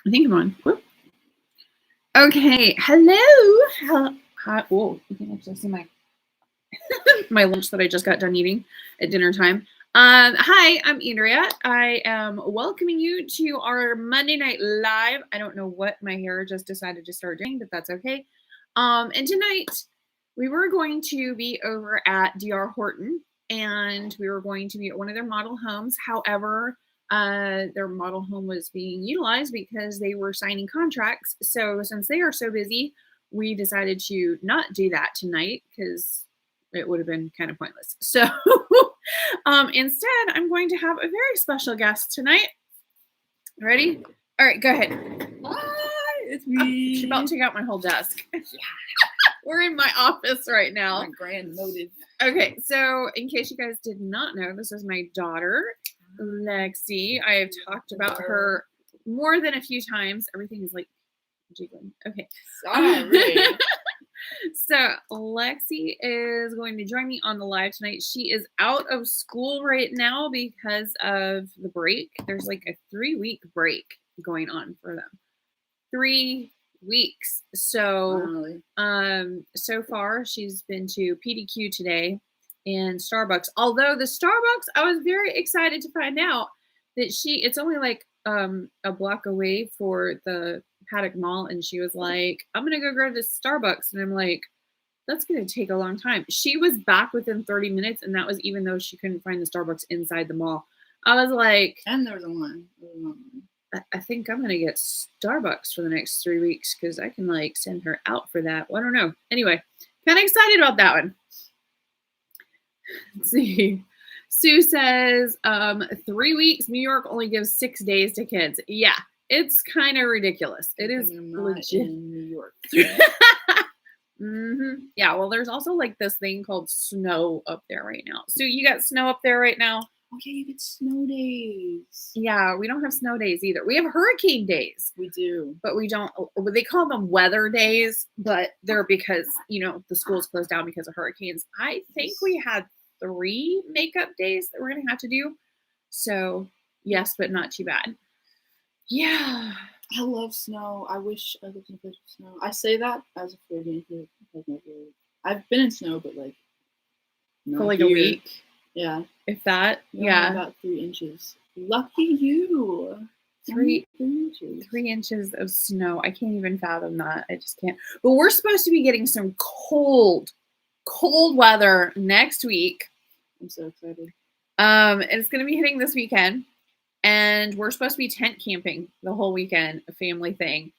I think I'm on. Whoop. Okay. Hello. Hi. Oh, you can actually see my my lunch that I just got done eating at dinner time. Hi, I'm Andrea. I am welcoming you to our Monday Night Live. I don't know what my hair just decided to start doing, but that's okay. And tonight we were going to be over at DR Horton, and we were going to be at one of their model homes. However, their model home was being utilized because they were signing contracts. So since they are so busy, we decided to not do that tonight because it would have been kind of pointless. So instead, I'm going to have a very special guest tonight. Ready? All right, go ahead. Hi, it's me. She's about to take out my whole desk. We're in my office right now. My grand motive. Okay, so in case you guys did not know, this is my daughter, Lexi. I have talked about her more than a few times. Everything is like jiggling. Okay. Sorry. So Lexi is going to join me on the live tonight. She is out of school right now because of the break. There's like a 3-week break going on for them. 3 weeks. So so far she's been to PDQ today and Starbucks. Although the Starbucks, I was very excited to find out that it's only like a block away for the Paddock Mall, and she was like, I'm gonna go grab this Starbucks, and I'm like, that's gonna take a long time. She was back within 30 minutes, and that was even though she couldn't find the Starbucks inside the mall. I was like, and there was a line. I think I'm gonna get Starbucks for the next 3 weeks because I can like send her out for that. Well, I don't know. Anyway, kind of excited about that one. Let's see. Sue says 3 weeks. New York only gives 6 days to kids. Yeah, it's kind of ridiculous. It is legit. In New York. Mm-hmm. Yeah, well, there's also like this thing called snow up there right now. So you got snow up there right now? Okay, you get snow days. Yeah, we don't have snow days either. We have hurricane days. We do. But we don't, they call them weather days, but they're because, the schools closed down because of hurricanes. I think we had 3 makeup days that we're going to have to do. So, yes, but not too bad. Yeah. I love snow. I wish I lived in a place with snow. I say that as a Floridian who has never. I've been in snow, but like. For like a week. Yeah. If that. Yeah. About 3 inches. Lucky you. 3 inches. 3 inches of snow. I can't even fathom that. I just can't. But we're supposed to be getting some cold weather next week. I'm so excited. And it's going to be hitting this weekend. And we're supposed to be tent camping the whole weekend, a family thing.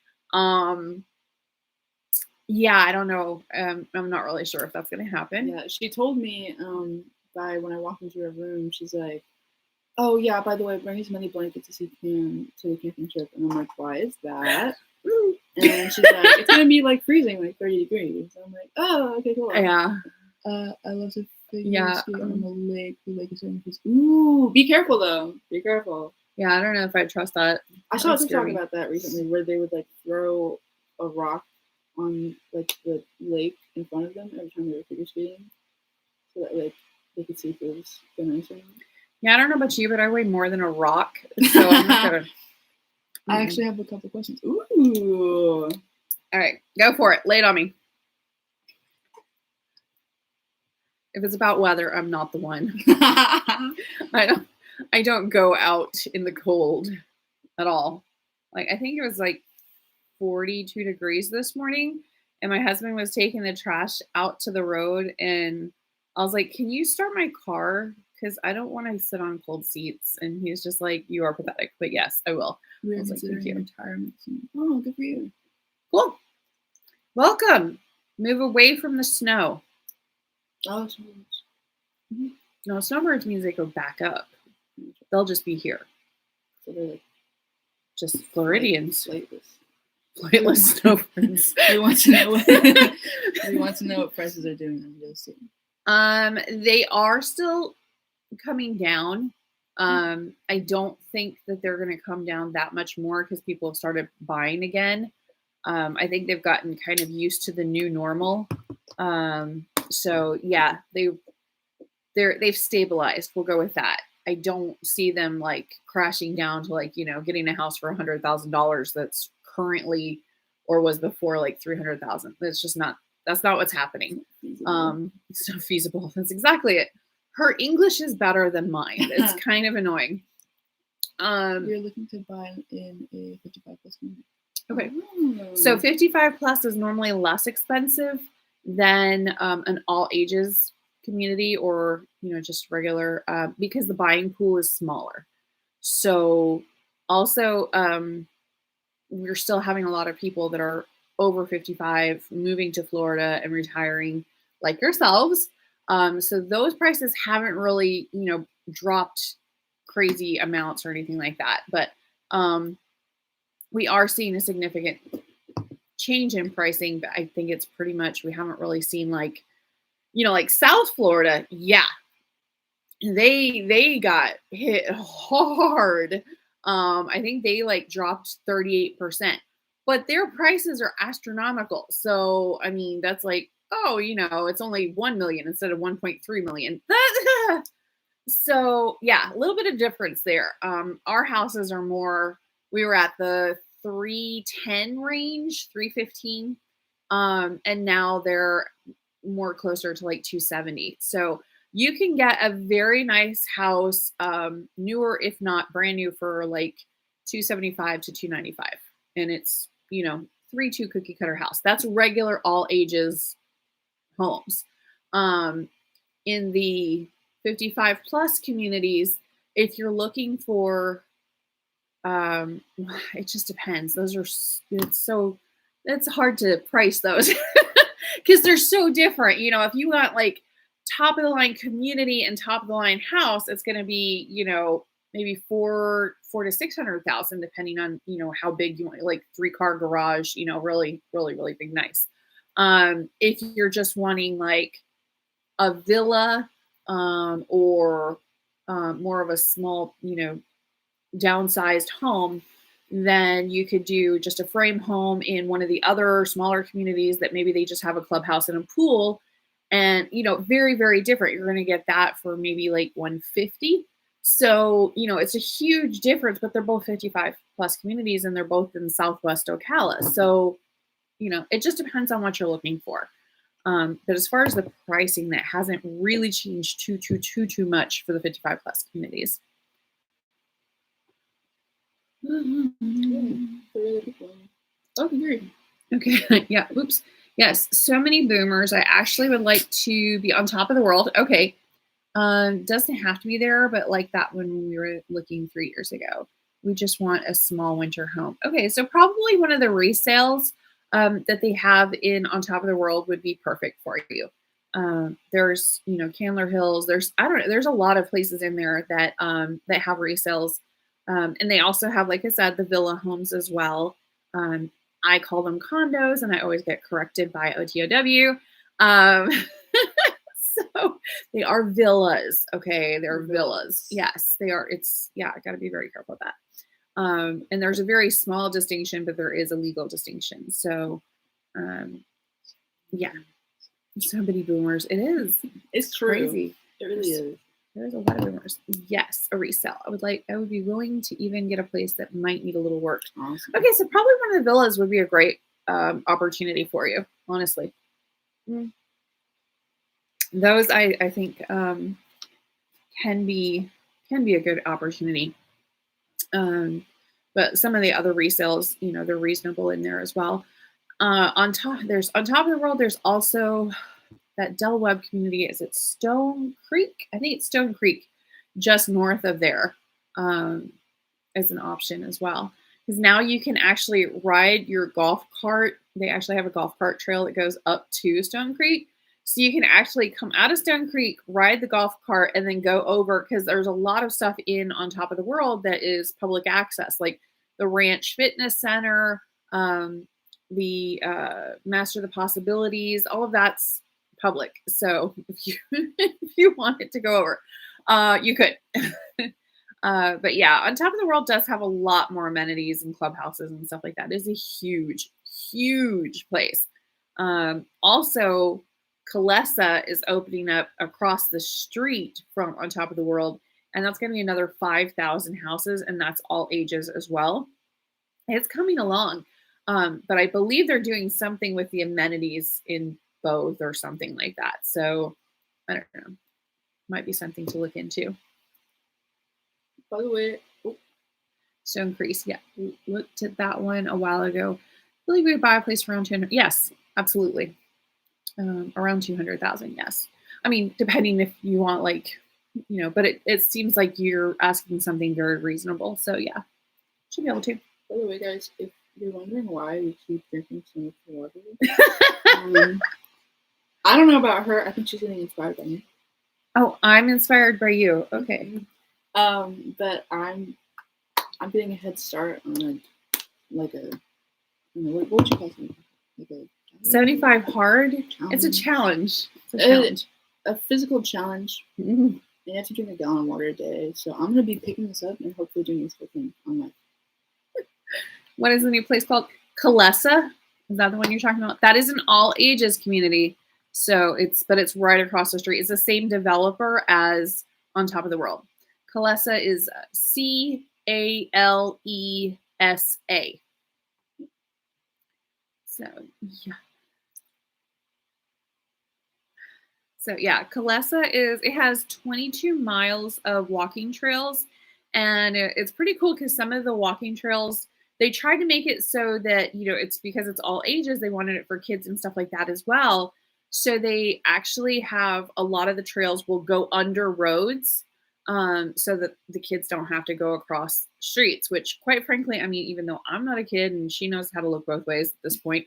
Yeah, I don't know. I'm not really sure if that's going to happen. Yeah, she told me when I walked into her room, she's like, oh, yeah, by the way, bring as many blankets as you can to the camping trip. And I'm like, why is that? And she's like, it's going to be like freezing, like 30 degrees. I'm like, oh, okay, cool. Yeah. I love to figure skate on the lake. The lake is so nice. Ooh, be careful, though. Be careful. Yeah, I don't know if I trust that. I saw a TikTok about that recently where they would like throw a rock on like the lake in front of them every time they were figure skating, so that like they could see if it was going nice or not. Yeah, I don't know about you, but I weigh more than a rock, so I'm not gonna. I actually have a couple questions. Ooh. All right, go for it. Lay it on me. If it's about weather, I'm not the one. I don't go out in the cold at all. Like, I think it was like 42 degrees this morning, and my husband was taking the trash out to the road, and I was like, can you start my car? Because I don't want to sit on cold seats. And he was just like, you are pathetic. But yes, I will. We're considering retirement soon. Oh, good for you. Cool. Welcome. Move away from the snow. Oh, snowbirds. Mm-hmm. No, snowbirds means they go back up. They'll just be here. So they're like just Floridians. Flightless snowbirds. We want to know what prices are doing on real estate. They are still coming down. I don't think that they're going to come down that much more because people have started buying again. I think they've gotten kind of used to the new normal. So yeah, they've stabilized. We'll go with that. I don't see them like crashing down to like, getting a house for $100,000 that's currently or was before like 300,000. That's not what's happening. It's not feasible. That's exactly it. Her English is better than mine. It's kind of annoying. You're looking to buy in a 55 plus community. Okay. So 55 plus is normally less expensive than an all ages community or, just regular, because the buying pool is smaller. So also, we're still having a lot of people that are over 55 moving to Florida and retiring like yourselves. So those prices haven't really, dropped crazy amounts or anything like that. But we are seeing a significant change in pricing, but I think it's pretty much, we haven't really seen like, like South Florida. Yeah. They got hit hard. I think they like dropped 38%, but their prices are astronomical. So, I mean, that's like, oh, it's only 1 million instead of 1.3 million. So yeah, a little bit of difference there. Our houses are more, we were at the 310 range, 315. And now they're more closer to like 270. So you can get a very nice house, newer, if not brand new, for like 275 to 295. And it's, 3-2 cookie cutter house. That's regular all ages homes. In the 55 plus communities, if you're looking for, it just depends. It's hard to price those because they're so different. If you want like top of the line community and top of the line house, it's going to be, maybe four to 600,000, depending on, how big you want, like 3-car garage, really, really, really big, nice. If you're just wanting like a villa, or more of a small, downsized home, then you could do just a frame home in one of the other smaller communities that maybe they just have a clubhouse and a pool, and very, very different. You're going to get that for maybe like 150. So it's a huge difference, but they're both 55 plus communities and they're both in Southwest Ocala. So it just depends on what you're looking for. But as far as the pricing, that hasn't really changed too much for the 55 plus communities. Okay, great. Okay, yeah, oops. Yes, so many boomers. I actually would like to be on top of the world. Okay, doesn't have to be there, but like that when we were looking 3 years ago. We just want a small winter home. Okay, so probably one of the resales that they have in On Top of the World would be perfect for you. There's, Candler Hills. There's a lot of places in there that that have resales, and they also have, like I said, the villa homes as well. I call them condos, and I always get corrected by OTOW. So they are villas. Okay, they're villas. Yes, they are. I got to be very careful with that. And there's a very small distinction, but there is a legal distinction. So, yeah, so many boomers. It is. It's crazy. It really is. There's a lot of boomers. Yes, a resale. I would be willing to even get a place that might need a little work. Awesome. Okay, so probably one of the villas would be a great opportunity for you, honestly. Those I think can be a good opportunity. But some of the other resales, they're reasonable in there as well. On top of the world, there's also that Del Webb community. Is it Stone Creek? I think it's Stone Creek, just north of there, as an option as well. Because now you can actually ride your golf cart. They actually have a golf cart trail that goes up to Stone Creek. So you can actually come out of Stone Creek, ride the golf cart, and then go over, because there's a lot of stuff On Top of the World that is public access, like the Ranch Fitness Center, the Master the Possibilities, all of that's public. So if you wanted to go over, you could. But yeah, On Top of the World does have a lot more amenities and clubhouses and stuff like that. It is a huge, huge place. Also, Calessa is opening up across the street from On Top of the World and that's going to be another 5,000 houses, and that's all ages as well. It's coming along, but I believe they're doing something with the amenities in both or something like that. So I don't know, might be something to look into. By the way, Stone Creek, yeah, we looked at that one a while ago. I believe we would buy a place around 200. Yes, absolutely. Around 200,000. Yes. I mean, depending if you want like, but it seems like you're asking something very reasonable. So yeah, should be able to. By the way, guys, if you're wondering why we keep drinking so much water, I don't know about her. I think she's getting inspired by me. Oh, I'm inspired by you. Okay. But I'm getting a head start on what would you call it? Like a 75 hard. challenge. It's a challenge. It's a challenge. A physical challenge. Mm-hmm. You have to drink a gallon of water a day. So I'm gonna be picking this up and hopefully doing this whole thing online. What is the new place called? Calessa? Is that the one you're talking about? That is an all ages community. So it's right across the street. It's the same developer as On Top of the World. Calessa is Calesa. So yeah. So yeah, Calessa it has 22 miles of walking trails, and it's pretty cool because some of the walking trails, they tried to make it so that, it's because it's all ages, they wanted it for kids and stuff like that as well. So they actually have a lot of the trails will go under roads, so that the kids don't have to go across streets, which quite frankly, I mean, even though I'm not a kid and she knows how to look both ways at this point,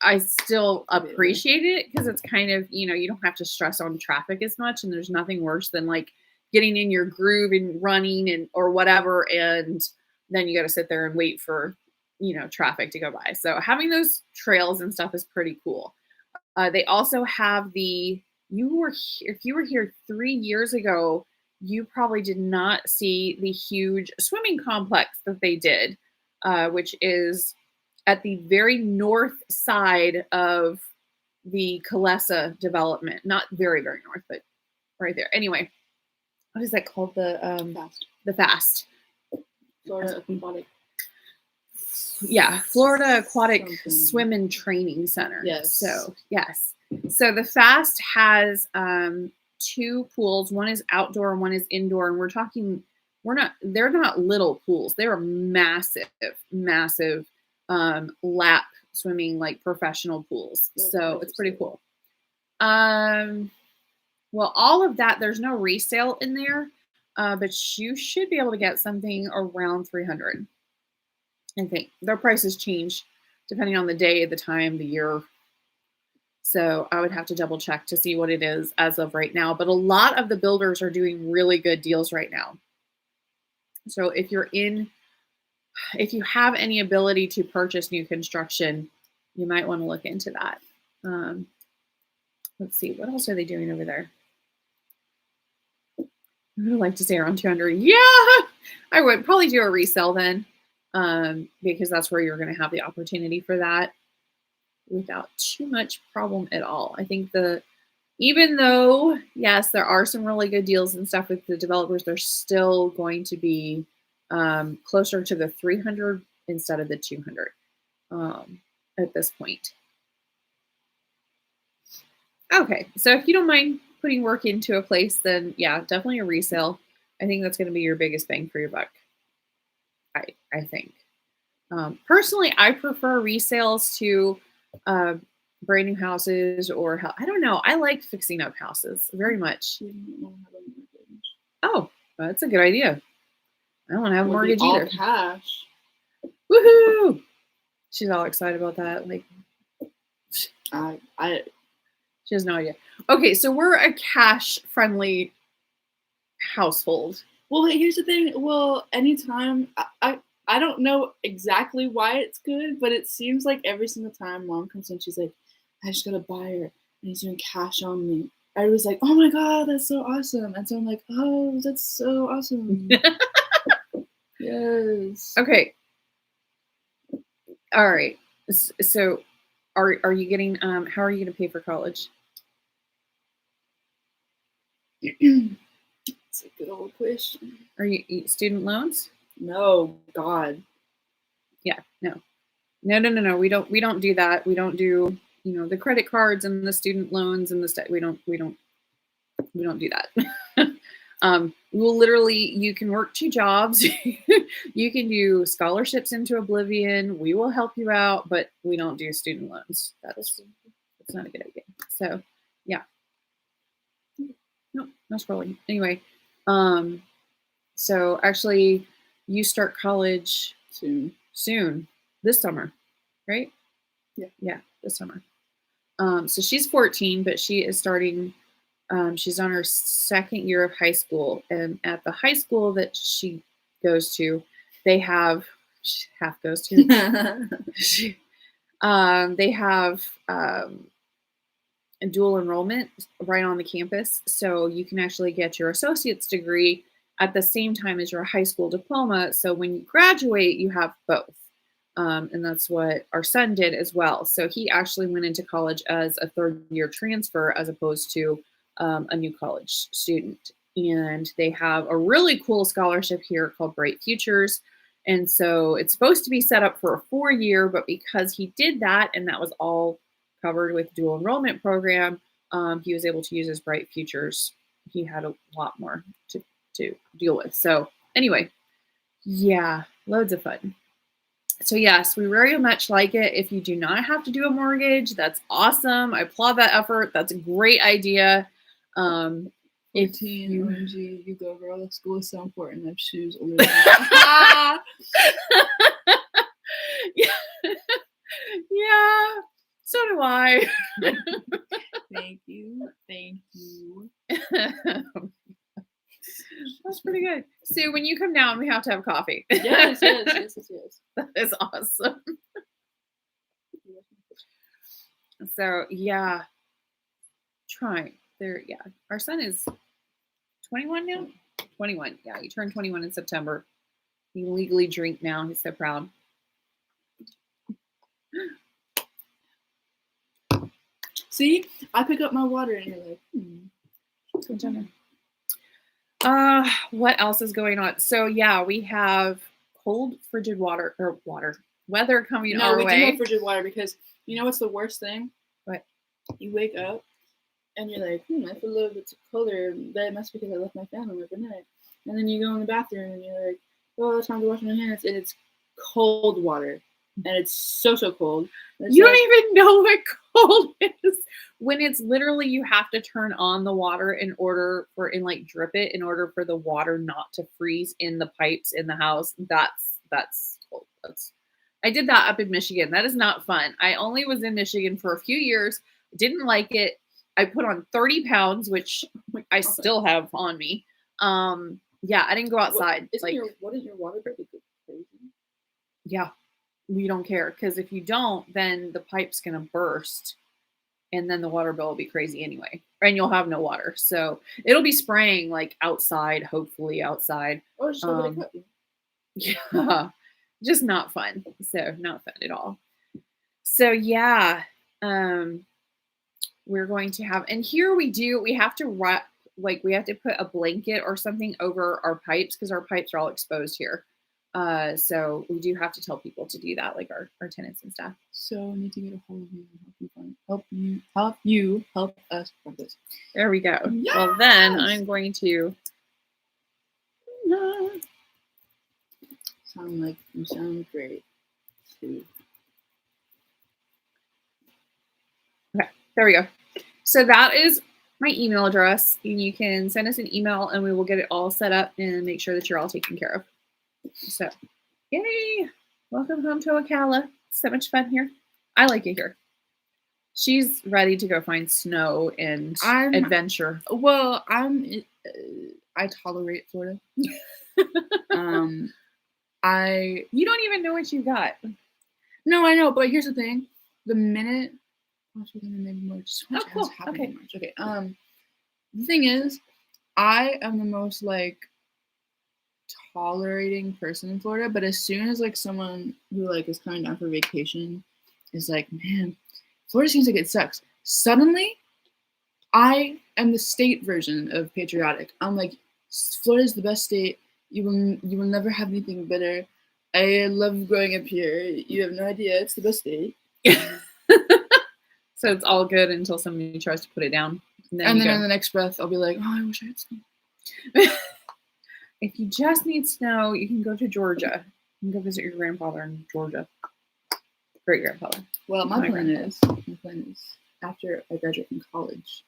I still appreciate it because it's kind of, you don't have to stress on traffic as much, and there's nothing worse than like getting in your groove and running or whatever, and then you got to sit there and wait for, traffic to go by. So having those trails and stuff is pretty cool. They also have if you were here 3 years ago, you probably did not see the huge swimming complex that they did, which is at the very north side of the Calessa development. Not very, very north, but right there. Anyway, what is that called? The FAST. Florida Aquatic. Yeah, Florida Aquatic Swim and Training Center. Yes. So yes. So the FAST has 2 pools. One is outdoor and one is indoor. And they're not little pools. They are massive, massive lap swimming, like professional pools. So it's pretty cool. Well, all of that, there's no resale in there, but you should be able to get something around 300. I think their prices change depending on the day, the time, the year. So I would have to double check to see what it is as of right now. But a lot of the builders are doing really good deals right now. So if you have any ability to purchase new construction, you might want to look into that. Let's see, what else are they doing over there? I would like to say around 200. Yeah, I would probably do a resale then, because that's where you're going to have the opportunity for that without too much problem at all. I think even though, yes, there are some really good deals and stuff with the developers, they're still going to be closer to the 300 instead of the 200 at this point. Okay, so if you don't mind putting work into a place, then yeah, definitely a resale. I think that's going to be your biggest bang for your buck. I think. Personally, I prefer resales to brand new houses or I don't know. I like fixing up houses very much. Oh, that's a good idea. I don't want to have a mortgage either. All cash. Woohoo! She's all excited about that. Like, she has no idea. Okay, so we're a cash-friendly household. Well, here's the thing. Well, anytime I don't know exactly why it's good, but it seems like every single time Mom comes in, she's like, "I just got a buyer, and he's doing cash on me." I was like, "Oh my god, that's so awesome!" And so I'm like, "Oh, that's so awesome." Yes. Okay. All right. So, are you getting? How are you going to pay for college? It's a good old question. Are you student loans? No, God. Yeah, no. We don't do that. We don't do, the credit cards and the student loans and the stuff. We don't do that. We'll literally, you can work 2 jobs. You can do scholarships into oblivion. We will help you out, but we don't do student loans. That's not a good idea. So, yeah. No, scrolling. Anyway, so actually, you start college soon this summer, right? Yeah, this summer. So she's 14, but she is starting. She's on her 2nd year of high school, and at the high school that she goes to, they have they have a dual enrollment right on the campus, so you can actually get your associate's degree at the same time as your high school diploma. So when you graduate, you have both. And that's what our son did as well. So he actually went into college as a 3rd-year transfer as opposed to a new college student. And they have a really cool scholarship here called Bright Futures. And so it's supposed to be set up for a 4-year, but because he did that, and that was all covered with dual enrollment program, he was able to use his Bright Futures. He had a lot more to deal with. So anyway, yeah, loads of fun. So yes, we very much like it. If you do not have to do a mortgage, that's awesome. I applaud that effort. That's a great idea. If OMG, you go, girl. School is so important. I have shoes older than that. Yeah, so do I. Thank you. That's pretty good. Sue, when you come down, we have to have coffee. Yes. That is awesome. So yeah, trying there. Yeah, our son is 21 now. 21. Yeah, he turned 21 in September. He can legally drink now. He's so proud. See, I pick up my water and you're like, What else is going on? So yeah, we have cold, frigid weather coming our way. No, we do have frigid water because you know what's the worst thing? What? You wake up and you're like, I feel a little bit colder. That must be because I left my fan on overnight. And then you go in the bathroom and you're like, it's time to wash my hands, and it's cold water. And it's so cold. You don't even know what cold is. When it's literally, you have to turn on the water drip it in order for the water not to freeze in the pipes in the house. That's cold. I did that up in Michigan. That is not fun. I only was in Michigan for a few years. Didn't like it. I put on 30 pounds, which I still have on me. Yeah, I didn't go outside. Wouldn't your water bill be crazy? Yeah. We don't care, because if you don't, then the pipe's going to burst, and then the water bill will be crazy anyway, and you'll have no water. So it'll be spraying like outside, hopefully outside. Or just over the cup. Yeah, just not fun. So not fun at all. So yeah, we're going to have, and here we have to wrap, we have to put a blanket or something over our pipes because our pipes are all exposed here. So we do have to tell people to do that, like our tenants and stuff. So we need to get a hold of you and help us find this. There we go. Yes! Well, then I'm going to you sound great too. Okay, there we go. So that is my email address, and you can send us an email and we will get it all set up and make sure that you're all taken care of. So, yay! Welcome home to Ocala. So much fun here. I like it here. She's ready to go find snow and adventure. Well, I tolerate Florida. You don't even know what you got. No, I know, but here's the thing: the minute maybe March. Cool. Okay. In March. Okay. The thing is, I am the most tolerating person in Florida, but as soon as someone who is coming down for vacation is like, man, Florida seems like it sucks, suddenly I am the state version of patriotic. I'm like, Florida's the best state. You will never have anything better. I love growing up here. You have no idea. It's the best state. So it's all good until somebody tries to put it down. And then in the next breath, I'll be like, oh, I wish I had snow. If you just need snow, you can go to Georgia. You can go visit your grandfather in Georgia. Great grandfather. Well, my plan is after I graduate from college,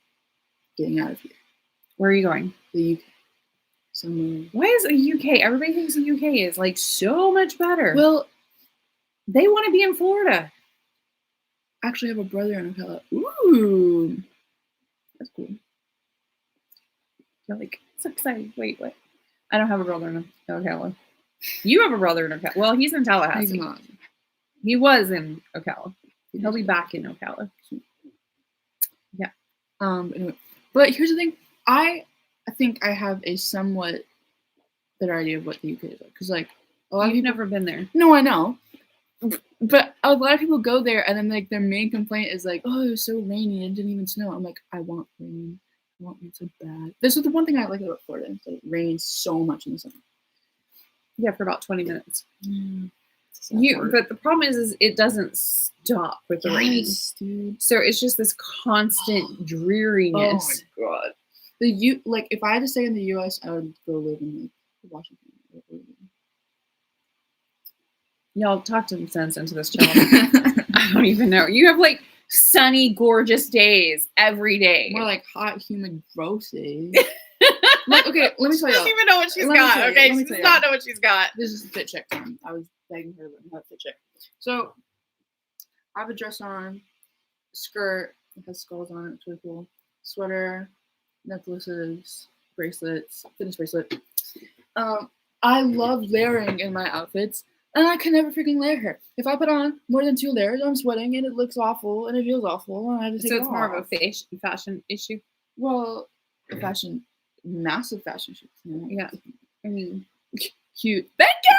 getting out of here. Where are you going? The UK. Somewhere. Why is the UK? Everybody thinks the UK is like so much better. Well, they want to be in Florida. I actually have a brother in Ocala. Ooh. That's cool. You're like, so excited. Wait, what? I don't have a brother in Ocala. You have a brother in Ocala. Well, he's in Tallahassee. He's not. He was in Ocala. He'll be back in Ocala. Yeah. Anyway. But here's the thing. I think I have a somewhat better idea of what the UK is like. Because, like, a lot of people... never been there. No, I know. But a lot of people go there and then, like, their main complaint is, like, oh, it was so rainy. It didn't even snow. I'm like, I want rain. I want rain so bad. This is the one thing I like about Florida. It's like, it rains so much in the summer. Yeah, for about 20 minutes. But the problem is it doesn't stop with the rain. Dude. So it's just this constant dreariness. Oh my god. Like, if I had to stay in the US, I would go live in, like, Washington. Y'all talk some sense into this channel. I don't even know. You have like sunny, gorgeous days every day. More like hot, humid, gross days. Like, okay, let me tell you. She doesn't even know what she's got. Okay, she does not know what she's got. This is fit check time. I was begging her to learn how to fit check. So, I have a dress on, skirt, it has skulls on it, it's really cool. Sweater, necklaces, bracelets, fitness bracelet. I love layering in my outfits. And I can never freaking layer her. If I put on more than 2 layers, I'm sweating and it looks awful and it feels awful. And I have to take it off. So it's more of a fashion issue? Well, massive fashion issue. Yeah. I mean, cute. Thank you!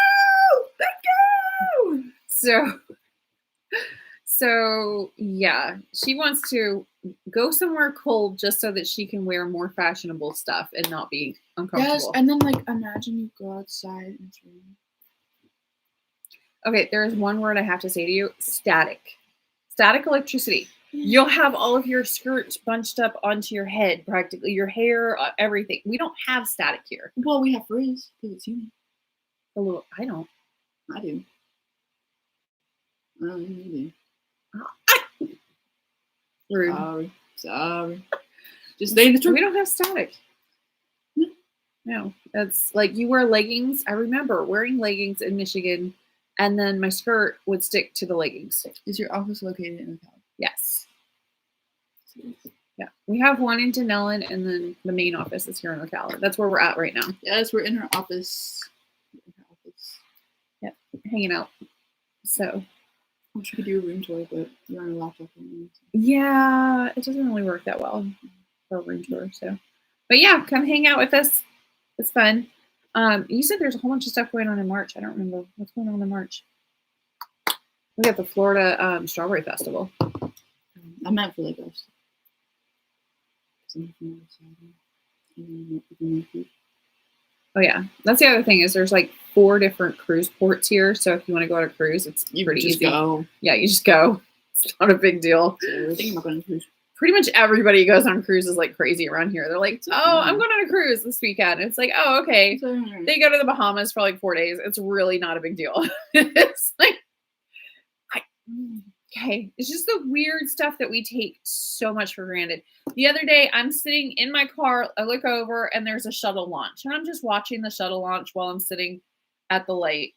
So yeah, she wants to go somewhere cold just so that she can wear more fashionable stuff and not be uncomfortable. Yes, and then, like, imagine you go outside and it's raining. Okay, there is one word I have to say to you. Static. Static electricity. You'll have all of your skirts bunched up onto your head, practically. Your hair, everything. We don't have static here. Well, we have frizz, because it's humid. A little, I don't. I do. I don't even do. Rude. Sorry. Just say the truth. We don't have static. No. That's like, you wear leggings. I remember wearing leggings in Michigan. And then my skirt would stick to the leggings. Is your office located in Ocala? Yes. Yeah. We have one in Denellen, and then the main office is here in Ocala. That's where we're at right now. Yes, we're in her office. Yep. Hanging out. So. I wish we could do a room tour, but you're on a laptop. Yeah. It doesn't really work that well for a room tour. So. But yeah, come hang out with us. It's fun. You said there's a whole bunch of stuff going on in March. I don't remember what's going on in March. We got the Florida Strawberry Festival. I meant for like us. Oh yeah, that's the other thing is there's like 4 different cruise ports here. So if you want to go on a cruise, it's pretty easy. Go. Yeah, you just go. It's not a big deal. We're thinking about going on a cruise. Pretty much everybody goes on cruises like crazy around here. They're like, oh, I'm going on a cruise this weekend. It's like, oh, okay. They go to the Bahamas for like 4 days. It's really not a big deal. It's like, okay. It's just the weird stuff that we take so much for granted. The other day, I'm sitting in my car. I look over and there's a shuttle launch. And I'm just watching the shuttle launch while I'm sitting at the light.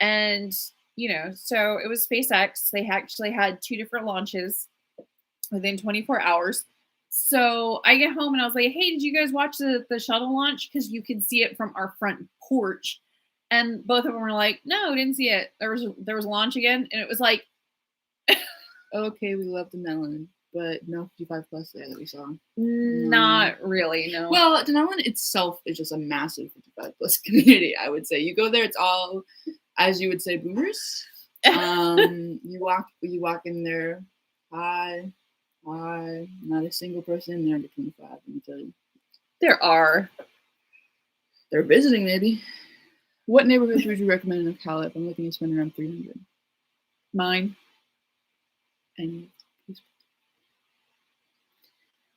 And, you know, so it was SpaceX. They actually had 2 different launches within 24 hours. So I get home and I was like, hey, did you guys watch the shuttle launch? Because you could see it from our front porch. And both of them were like, no, didn't see it. There was a launch again. And it was like, okay, we love the melon, but no 55 plus there that we saw. Not really, no. Well, Denellen itself is just a massive 55 plus community, I would say. You go there, it's all, as you would say, boomers. You walk in there, hi, not a single person in there under 25, let me tell you. There are. They're visiting, maybe. What neighborhoods would you recommend in Ocala if I'm looking to spend around $300? Mine. And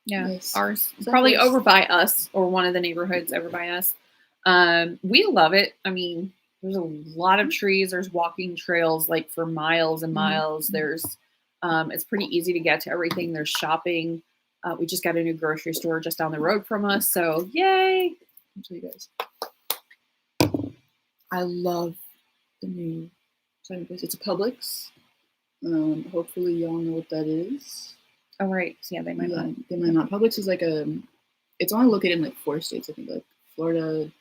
Yeah, yes. ours. Southwest. Probably over by us, or one of the neighborhoods over by us. We love it. I mean, there's a lot of trees. There's walking trails like for miles and miles. There's, it's pretty easy to get to everything. There's shopping. We just got a new grocery store just down the road from us. So yay. I'll tell you guys. I love the new shopping place. It's a Publix. Hopefully y'all know what that is. Oh, right. Yeah, they might not. They might not. Publix is like it's only located in like 4 states, I think, like Florida,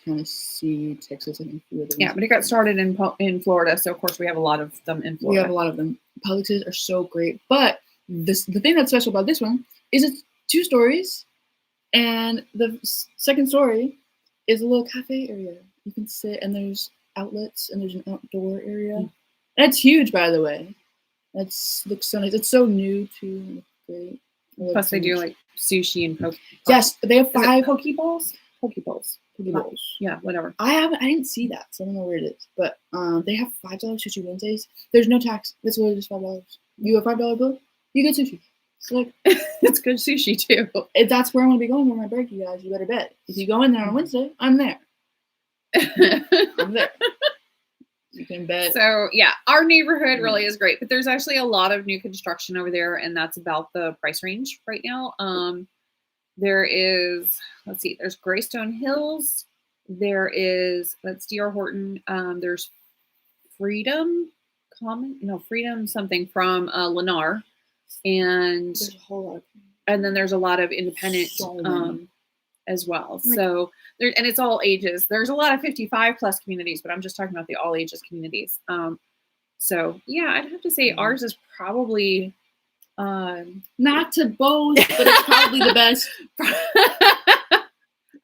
Tennessee, Texas, I think. Yeah, but it got started in Florida, so of course we have a lot of them in Florida. We have a lot of them. Publixes are so great, but the thing that's special about this one is it's 2 stories, and the second story is a little cafe area. You can sit, and there's outlets, and there's an outdoor area. And it's huge, by the way. Looks so nice. It's so new too. Great. Plus, they do like sushi and poke. Yes, they have 5 pokeballs. Pokeballs. Pokeballs. Yeah, whatever. I didn't see that, so I don't know where it is. But they have $5 sushi Wednesdays. There's no tax. It's literally just $5. You have $5 bill, you get sushi. It's like it's good sushi too. That's where I'm gonna be going for my break, you guys. You better bet. If you go in there on Wednesday, I'm there. I'm there. You can bet. So yeah, our neighborhood really is great, but there's actually a lot of new construction over there, and that's about the price range right now. There is, let's see, there's Greystone Hills. There is, that's D.R. Horton. There's Freedom something from Lennar, and there's a whole lot. And then there's a lot of independent as well. So there, and it's all ages. There's a lot of 55 plus communities, but I'm just talking about the all ages communities. So yeah, I'd have to say ours is probably not to boast, but it's probably the best.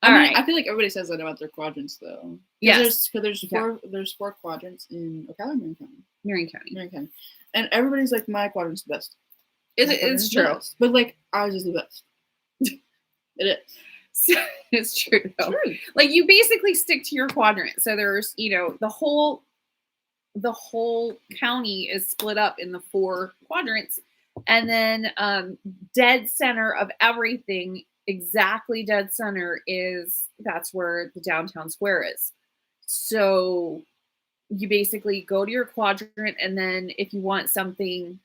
I feel like everybody says that about their quadrants, though. Yes, there's 4 quadrants in Ocala and Marion County. Marion County, and everybody's like, my quadrant's the best. It's true, but like ours is the best. It is. It's true though. True. Like you basically stick to your quadrant. So there's, the whole county is split up in the 4 quadrants, and then dead center of everything, exactly dead center that's where the downtown square is. So you basically go to your quadrant, and then if you want something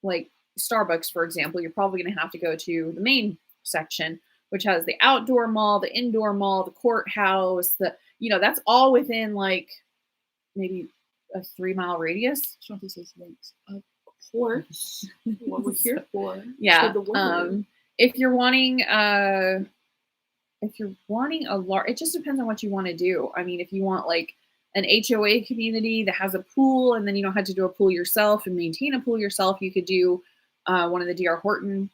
like Starbucks, for example, you're probably going to have to go to the main section, which has the outdoor mall, the indoor mall, the courthouse, that's all within like maybe a 3-mile radius. Shanti says thanks. Of course. What we're here for. Yeah. If you're wanting a large, it just depends on what you want to do. I mean, if you want like an HOA community that has a pool, and then you don't have to do a pool yourself and maintain a pool yourself, you could do one of the D.R. Horton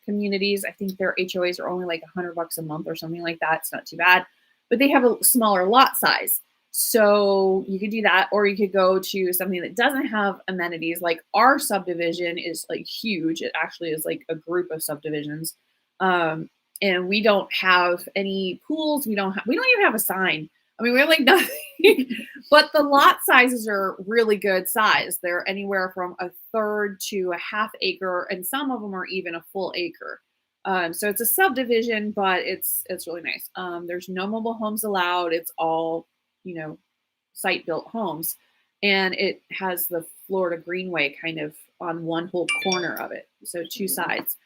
communities. I think their HOAs are only like $100 a month or something like that. It's not too bad, but they have a smaller lot size. So you could do that, or you could go to something that doesn't have amenities. Like our subdivision is like huge. It actually is like a group of subdivisions. And we don't have any pools. We don't even have a sign. I mean, we have like nothing, but the lot sizes are really good size. They're anywhere from 1/3 to a 1/2 acre, and some of them are even a full acre. So it's a subdivision, but it's really nice. There's no mobile homes allowed. It's all, site-built homes, and it has the Florida Greenway kind of on one whole corner of it, so 2 sides.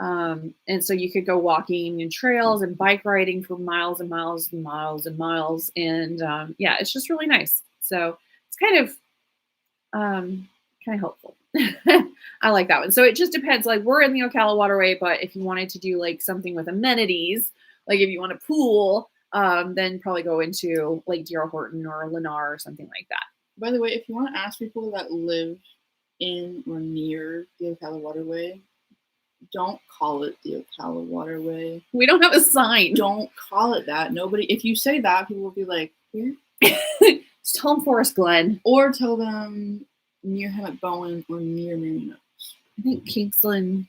And so you could go walking in trails and bike riding for miles and miles and miles and miles. And yeah, it's just really nice. So it's kind of helpful. I like that one. So it just depends. Like we're in the Ocala waterway, but if you wanted to do like something with amenities, like if you want a pool, then probably go into like D.R. Horton or Lennar or something like that. By the way, if you want to ask people that live in or near the Ocala waterway, don't call it the Ocala waterway. We don't have a sign. Don't call it that. Nobody. If you say that, people will be like, "Where?" Just tell them Forest Glen, or tell them near Hemet Bowen or near Marion Oaks. I think Kingsland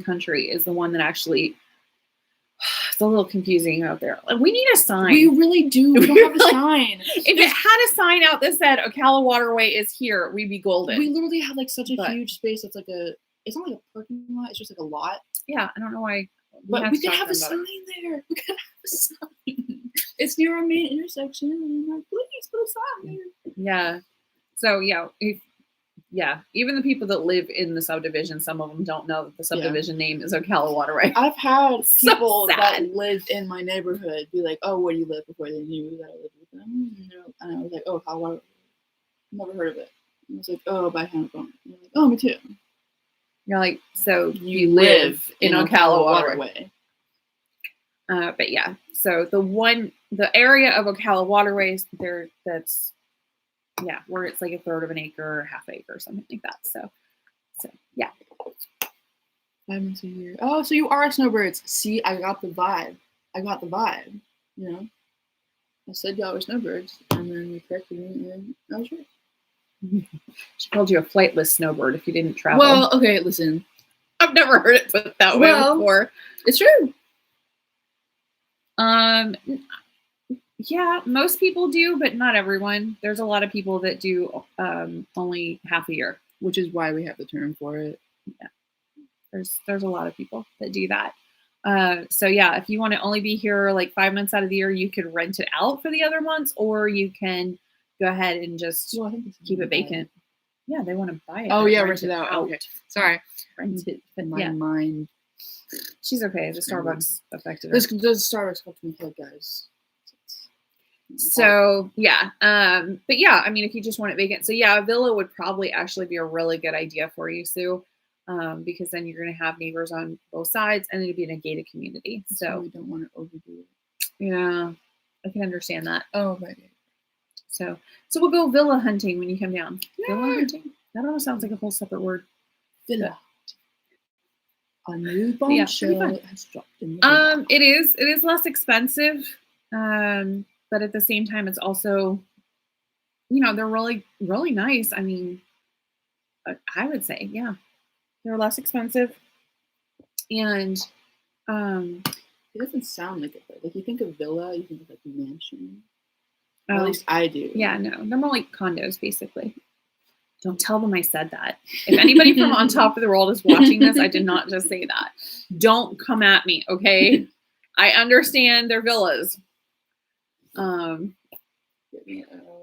Country is the one that actually. it's a little confusing out there. Like, we need a sign. We really do. We don't have a sign. If it had a sign out that said Ocala Waterway is here, we'd be golden. We literally have like such a huge space. It's like it's not like a parking lot. It's just like a lot. Yeah, I don't know why. But we could have a sign there. We could have a sign. It's near our main intersection. And I'm like, please put a sign there. Yeah. So yeah, even the people that live in the subdivision, some of them don't know that the subdivision name is Ocala Waterway. I've had people So that lived in my neighborhood be like, "Oh, where do you live?" before they knew that I lived with them. And I was like, "Oh, Ocala Waterway. Never heard of it." And I was like, "Oh, by Hamilton." And like, "Oh, me too." You're like, so you live in Ocala Waterway. But yeah, so the area of Ocala Waterways there, that's where it's like a third of an acre or half acre or something like that. So yeah. 5 months a year. Oh, so you are snowbirds. See, I got the vibe. You know, I said y'all were snowbirds, and then you corrected me, and I was right. She called you a flightless snowbird if you didn't travel. Well, okay, listen. I've never heard it put that way before. It's true. Yeah, most people do, but not everyone. There's a lot of people that do only half a year, which is why we have the term for it. Yeah, there's a lot of people that do that. So yeah, if you want to only be here like 5 months out of the year, you could rent it out for the other months, or you can go ahead and just keep it vacant. Yeah, they want to buy it. Oh yeah, rent it out. Okay, sorry, rent it. My mind. She's okay. The Starbucks affected her. This Starbucks helped me heal, guys. So yeah, but yeah, I mean, if you just want it vacant, so yeah, a villa would probably actually be a really good idea for you, Sue, because then you're going to have neighbors on both sides, and it'd be in a gated community. So we don't want to overdo it. Yeah, I can understand that. Oh, right. So we'll go villa hunting when you come down. Yeah. Villa hunting? That almost sounds like a whole separate word. Villa. A new bombshell has dropped in the villa. It is less expensive. But at the same time, it's also, they're really, really nice. I mean, I would say, yeah, they're less expensive. And it doesn't sound like it, though. Like, you think of villa, you think of like mansion. At least I do. Yeah, no, they're more like condos, basically. Don't tell them I said that. If anybody from On Top of the World is watching this, I did not just say that. Don't come at me, okay? I understand they're villas.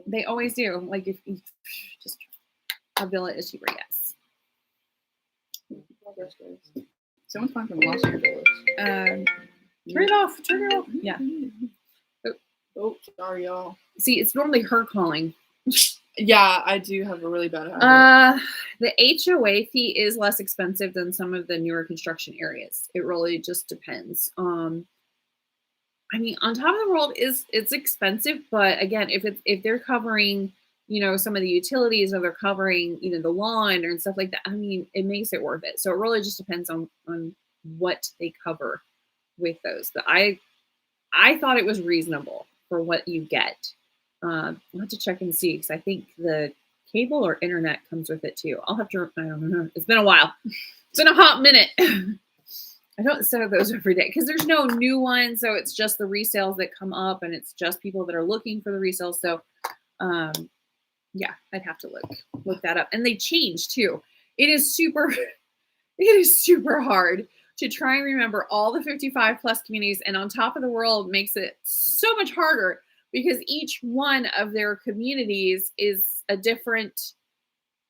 They always do. Like, if you just a villa is cheaper, yes. Someone's calling from Los Angeles. Turn it off. Yeah. Oh, sorry, y'all. See, it's normally her calling. Yeah, I do have a really bad habit. The HOA fee is less expensive than some of the newer construction areas. It really just depends. I mean, On Top of the World it's expensive, but again, if they're covering, some of the utilities, or they're covering, the lawn and stuff like that, I mean, it makes it worth it. So it really just depends on what they cover with those. But I thought it was reasonable for what you get. I'll have to check and see, because I think the cable or internet comes with it too. I don't know. It's been a while. It's been a hot minute. I don't set those every day because there's no new ones. So it's just the resales that come up, and it's just people that are looking for the resales. So, yeah, I'd have to look that up. And they change too. It is super hard to try and remember all the 55 plus communities, and On Top of the World makes it so much harder because each one of their communities is a different,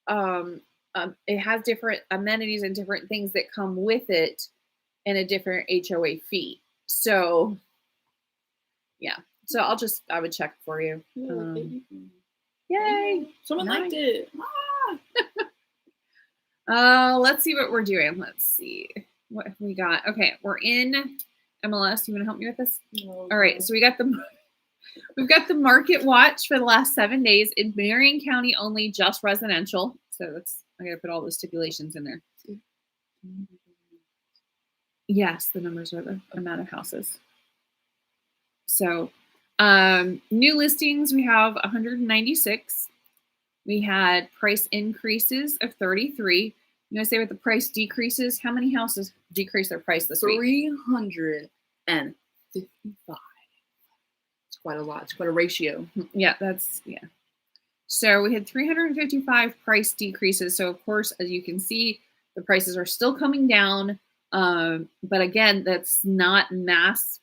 it has different amenities and different things that come with it, and a different HOA fee. So, yeah. So I would check for you. Yay! Someone liked it. Let's see what we're doing. Let's see what we got. Okay, we're in MLS. You want to help me with this? No. All right. So we've got the market watch for the last 7 days in Marion County only, just residential. So I got to put all the stipulations in there. Yes, the numbers are the amount of houses. So, new listings, we have 196. We had price increases of 33. You know, say with the price decreases, how many houses decreased their price this week? 305. 55. It's quite a lot. It's quite a ratio. Yeah, So we had 355 price decreases. So of course, as you can see, the prices are still coming down. But again, that's not mass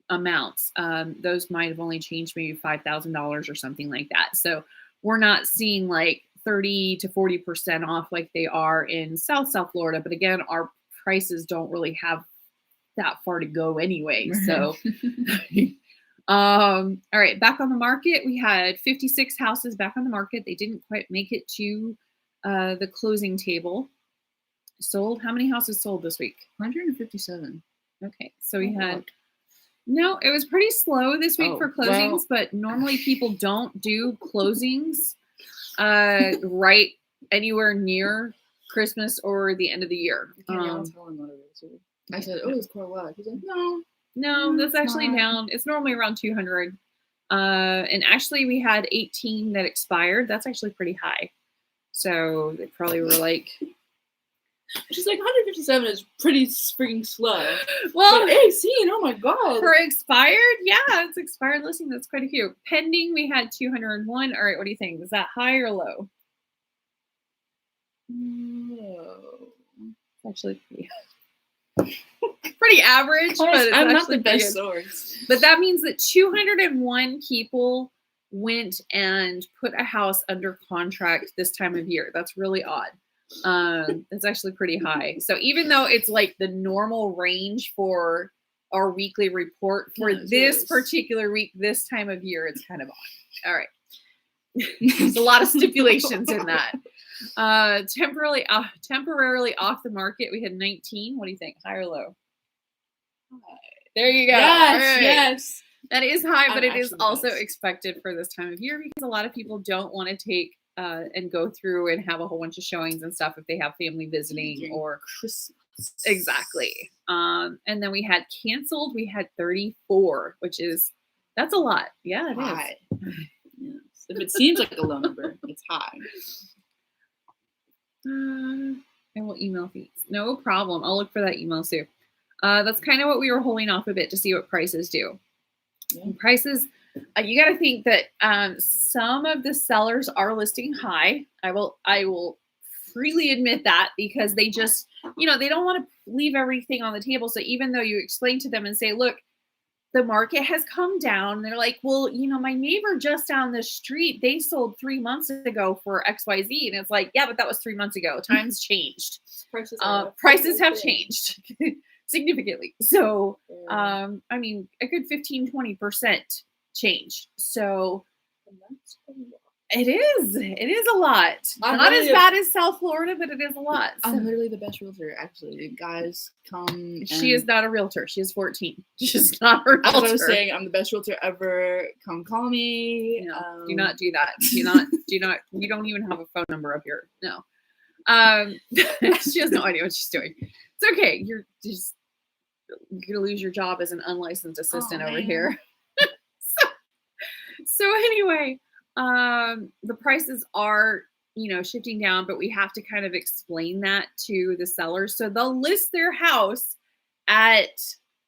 amounts. Those might have only changed maybe $5,000 or something like that. So we're not seeing like 30 to 40% off like they are in South Florida. But again, our prices don't really have that far to go anyway. So all right, back on the market, we had 56 houses back on the market. They didn't quite make it to the closing table. Sold. How many houses sold this week? 157. Okay, so we had no, it was pretty slow this week for closings, but normally people don't do closings right anywhere near Christmas or the end of the year. I said, "Oh, it's quite a lot." He said, "No, that's actually down. It's normally around 200." And actually, we had 18 that expired. That's actually pretty high. So they probably were like. She's like 157 is pretty freaking slow. Well, but 18, oh my god. For expired, yeah, it's expired listing. That's quite a few. Pending, we had 201. All right, what do you think? Is that high or low? No. Actually, pretty average. But I'm not the best source. But that means that 201 people went and put a house under contract this time of year. That's really odd. It's actually pretty high. So even though it's like the normal range for our weekly report for this particular week, this time of year, it's kind of odd. All right. There's a lot of stipulations in that. Temporarily off the market, we had 19. What do you think? High or low? High. There you go. Yes, yes. That is high, but it is also expected for this time of year because a lot of people don't want to take and go through and have a whole bunch of showings and stuff if they have family visiting or Christmas. Exactly. And then we had canceled. We had 34, that's a lot. Yeah, it high. Yes. If it seems like a low number, it's high. I will email fees. No problem. I'll look for that email too. That's kind of what we were holding off a bit to see what prices do. Yeah. Prices. You got to think that some of the sellers are listing high. I will freely admit that because they just, they don't want to leave everything on the table. So even though you explain to them and say, look, the market has come down, they're like, well, my neighbor just down the street, they sold 3 months ago for XYZ. And it's like, yeah, but that was 3 months ago. Times changed. Prices have changed significantly. So, a good 15-20% change. So it is a lot. Not as bad as South Florida, but it is a lot. So. I'm literally the best realtor, actually. The guys come. She is not a realtor. She is 14. She's not a realtor. As I was saying, I'm the best realtor ever. Come call me. No, do not do that. Do not. You don't even have a phone number up here. No. She has no idea what she's doing. It's okay. You're gonna lose your job as an unlicensed assistant over here. So anyway, the prices are, shifting down, but we have to kind of explain that to the sellers. So they'll list their house at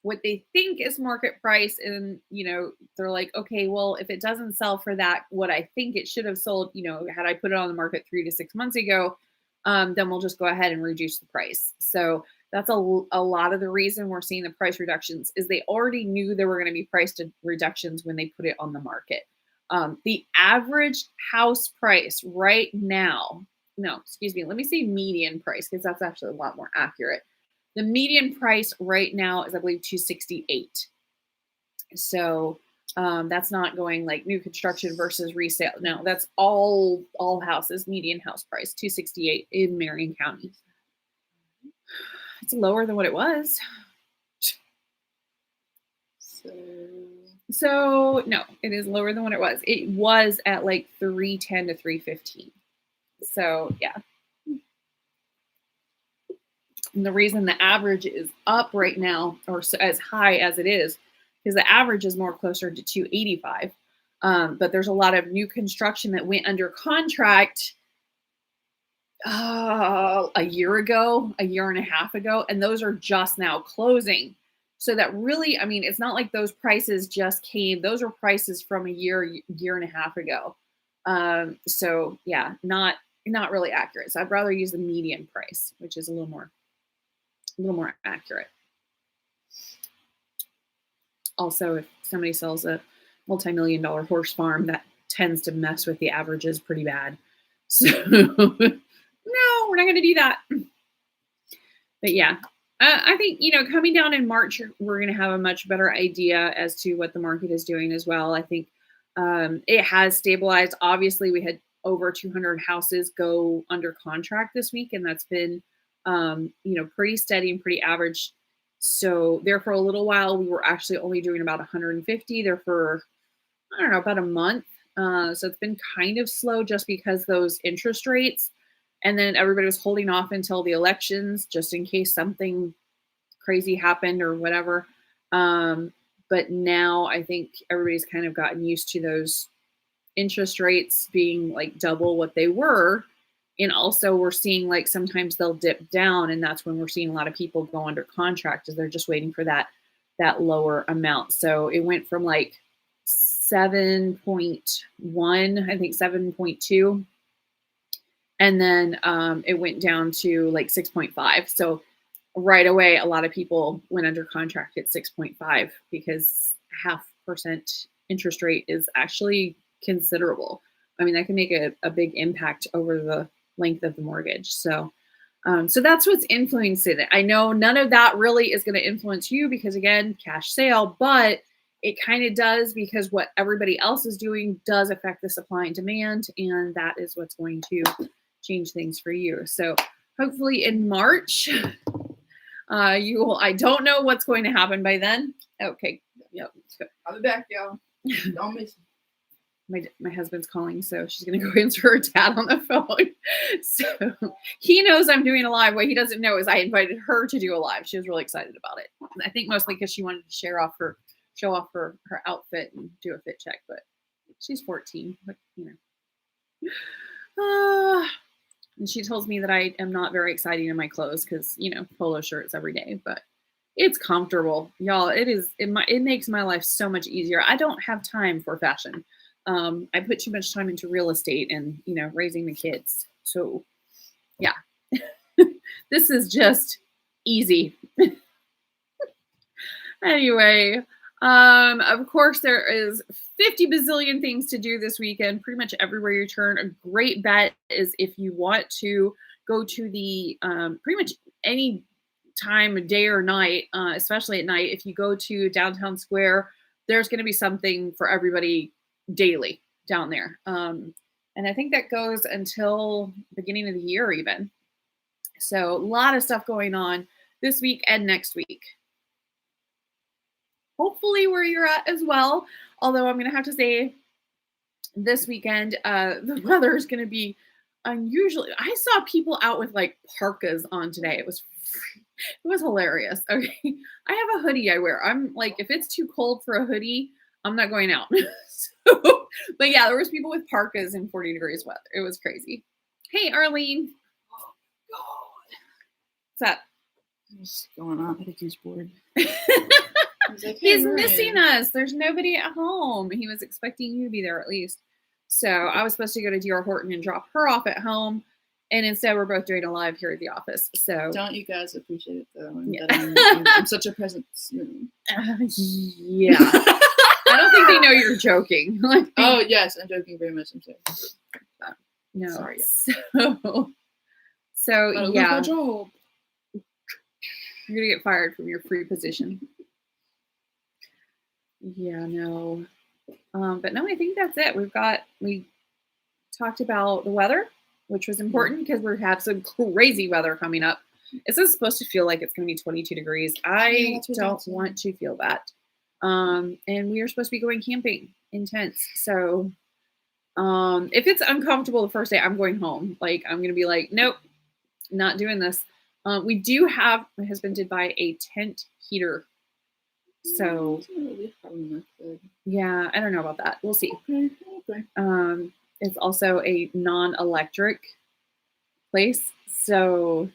what they think is market price. And, they're like, okay, well, if it doesn't sell for that, what I think it should have sold, had I put it on the market 3 to 6 months ago, then we'll just go ahead and reduce the price. So that's a lot of the reason we're seeing the price reductions is they already knew there were going to be price reductions when they put it on the market. The average house price right now, let me say median price because that's actually a lot more accurate. The median price right now is, I believe, $268. So that's not going like new construction versus resale. No, that's all houses, median house price, $268 in Marion County. It's lower than what it was. So no, it is lower than what it was. It was at like 310 to 315. So yeah. And the reason the average is up right now, or so, as high as it is the average is more closer to 285. But there's a lot of new construction that went under contract a year and a half ago, and those are just now closing. So that really, I mean, it's not like those prices just came. Those are prices from a year and a half ago. So yeah, not really accurate. So I'd rather use the median price, which is a little more accurate. Also, if somebody sells a multi-million-dollar horse farm, that tends to mess with the averages pretty bad. So no, we're not going to do that. But yeah, I think, coming down in March, we're going to have a much better idea as to what the market is doing as well. I think it has stabilized. Obviously, we had over 200 houses go under contract this week, and that's been, pretty steady and pretty average. So there for a little while, we were actually only doing about 150 there for, I don't know, about a month. So it's been kind of slow just because those interest rates, and then everybody was holding off until the elections just in case something crazy happened or whatever. But now I think everybody's kind of gotten used to those interest rates being like double what they were. And also we're seeing like sometimes they'll dip down, and that's when we're seeing a lot of people go under contract, as they're just waiting for that lower amount. So it went from like 7.1, I think 7.2. And then it went down to like 6.5. So right away, a lot of people went under contract at 6.5 because 0.5% interest rate is actually considerable. I mean, that can make a big impact over the length of the mortgage. So that's what's influencing it. I know none of that really is going to influence you because, again, cash sale, but it kind of does, because what everybody else is doing does affect the supply and demand, and that is what's going to change things for you. So hopefully in March, you will. I don't know what's going to happen by then. Okay. Yep. I'll be back, y'all. Don't miss me. My husband's calling, so she's going to go answer her dad on the phone. So he knows I'm doing a live. What he doesn't know is I invited her to do a live. She was really excited about it. I think mostly because she wanted to show off her outfit and do a fit check. But she's 14. But and she tells me that I am not very exciting in my clothes because polo shirts every day, but it's comfortable, y'all. It makes my life so much easier. I don't have time for fashion. I put too much time into real estate and, raising the kids. So yeah, this is just easy. Anyway, of course, there is 50 bazillion things to do this weekend, pretty much everywhere you turn. A great bet is if you want to go to the pretty much any time, day or night, especially at night, if you go to Downtown Square, there's going to be something for everybody daily down there. And I think that goes until beginning of the year even. So a lot of stuff going on this week and next week. Hopefully where you're at as well. Although I'm going to have to say this weekend, the weather is going to be unusually. I saw people out with like parkas on today. It was hilarious. Okay. I have a hoodie I wear. I'm like, if it's too cold for a hoodie, I'm not going out. But yeah, there was people with parkas in 40 degrees weather. It was crazy. Hey, Arlene. Oh, God. What's that? What's going on? I think he's bored. He's missing us. There's nobody at home. He was expecting you to be there at least. So I was supposed to go to DR Horton and drop her off at home. And instead, we're both doing a live here at the office. So don't you guys appreciate it, though? Yeah. I'm such a presence. Yeah. I don't think they know you're joking. Oh, yes. I'm joking very much. I'm sorry. No. Sorry. So yeah. Job. You're going to get fired from your free position. Yeah, no. But no, I think that's it. We talked about the weather, which was important because we have some crazy weather coming up. This is supposed to feel like it's going to be 22 degrees. I don't want to feel that. And we are supposed to be going camping in tents. So if it's uncomfortable the first day, I'm going home. Like, I'm going to be like, nope, not doing this. We do have, my husband did buy a tent heater. So yeah, I don't know about that. We'll see. Okay. It's also a non-electric place. So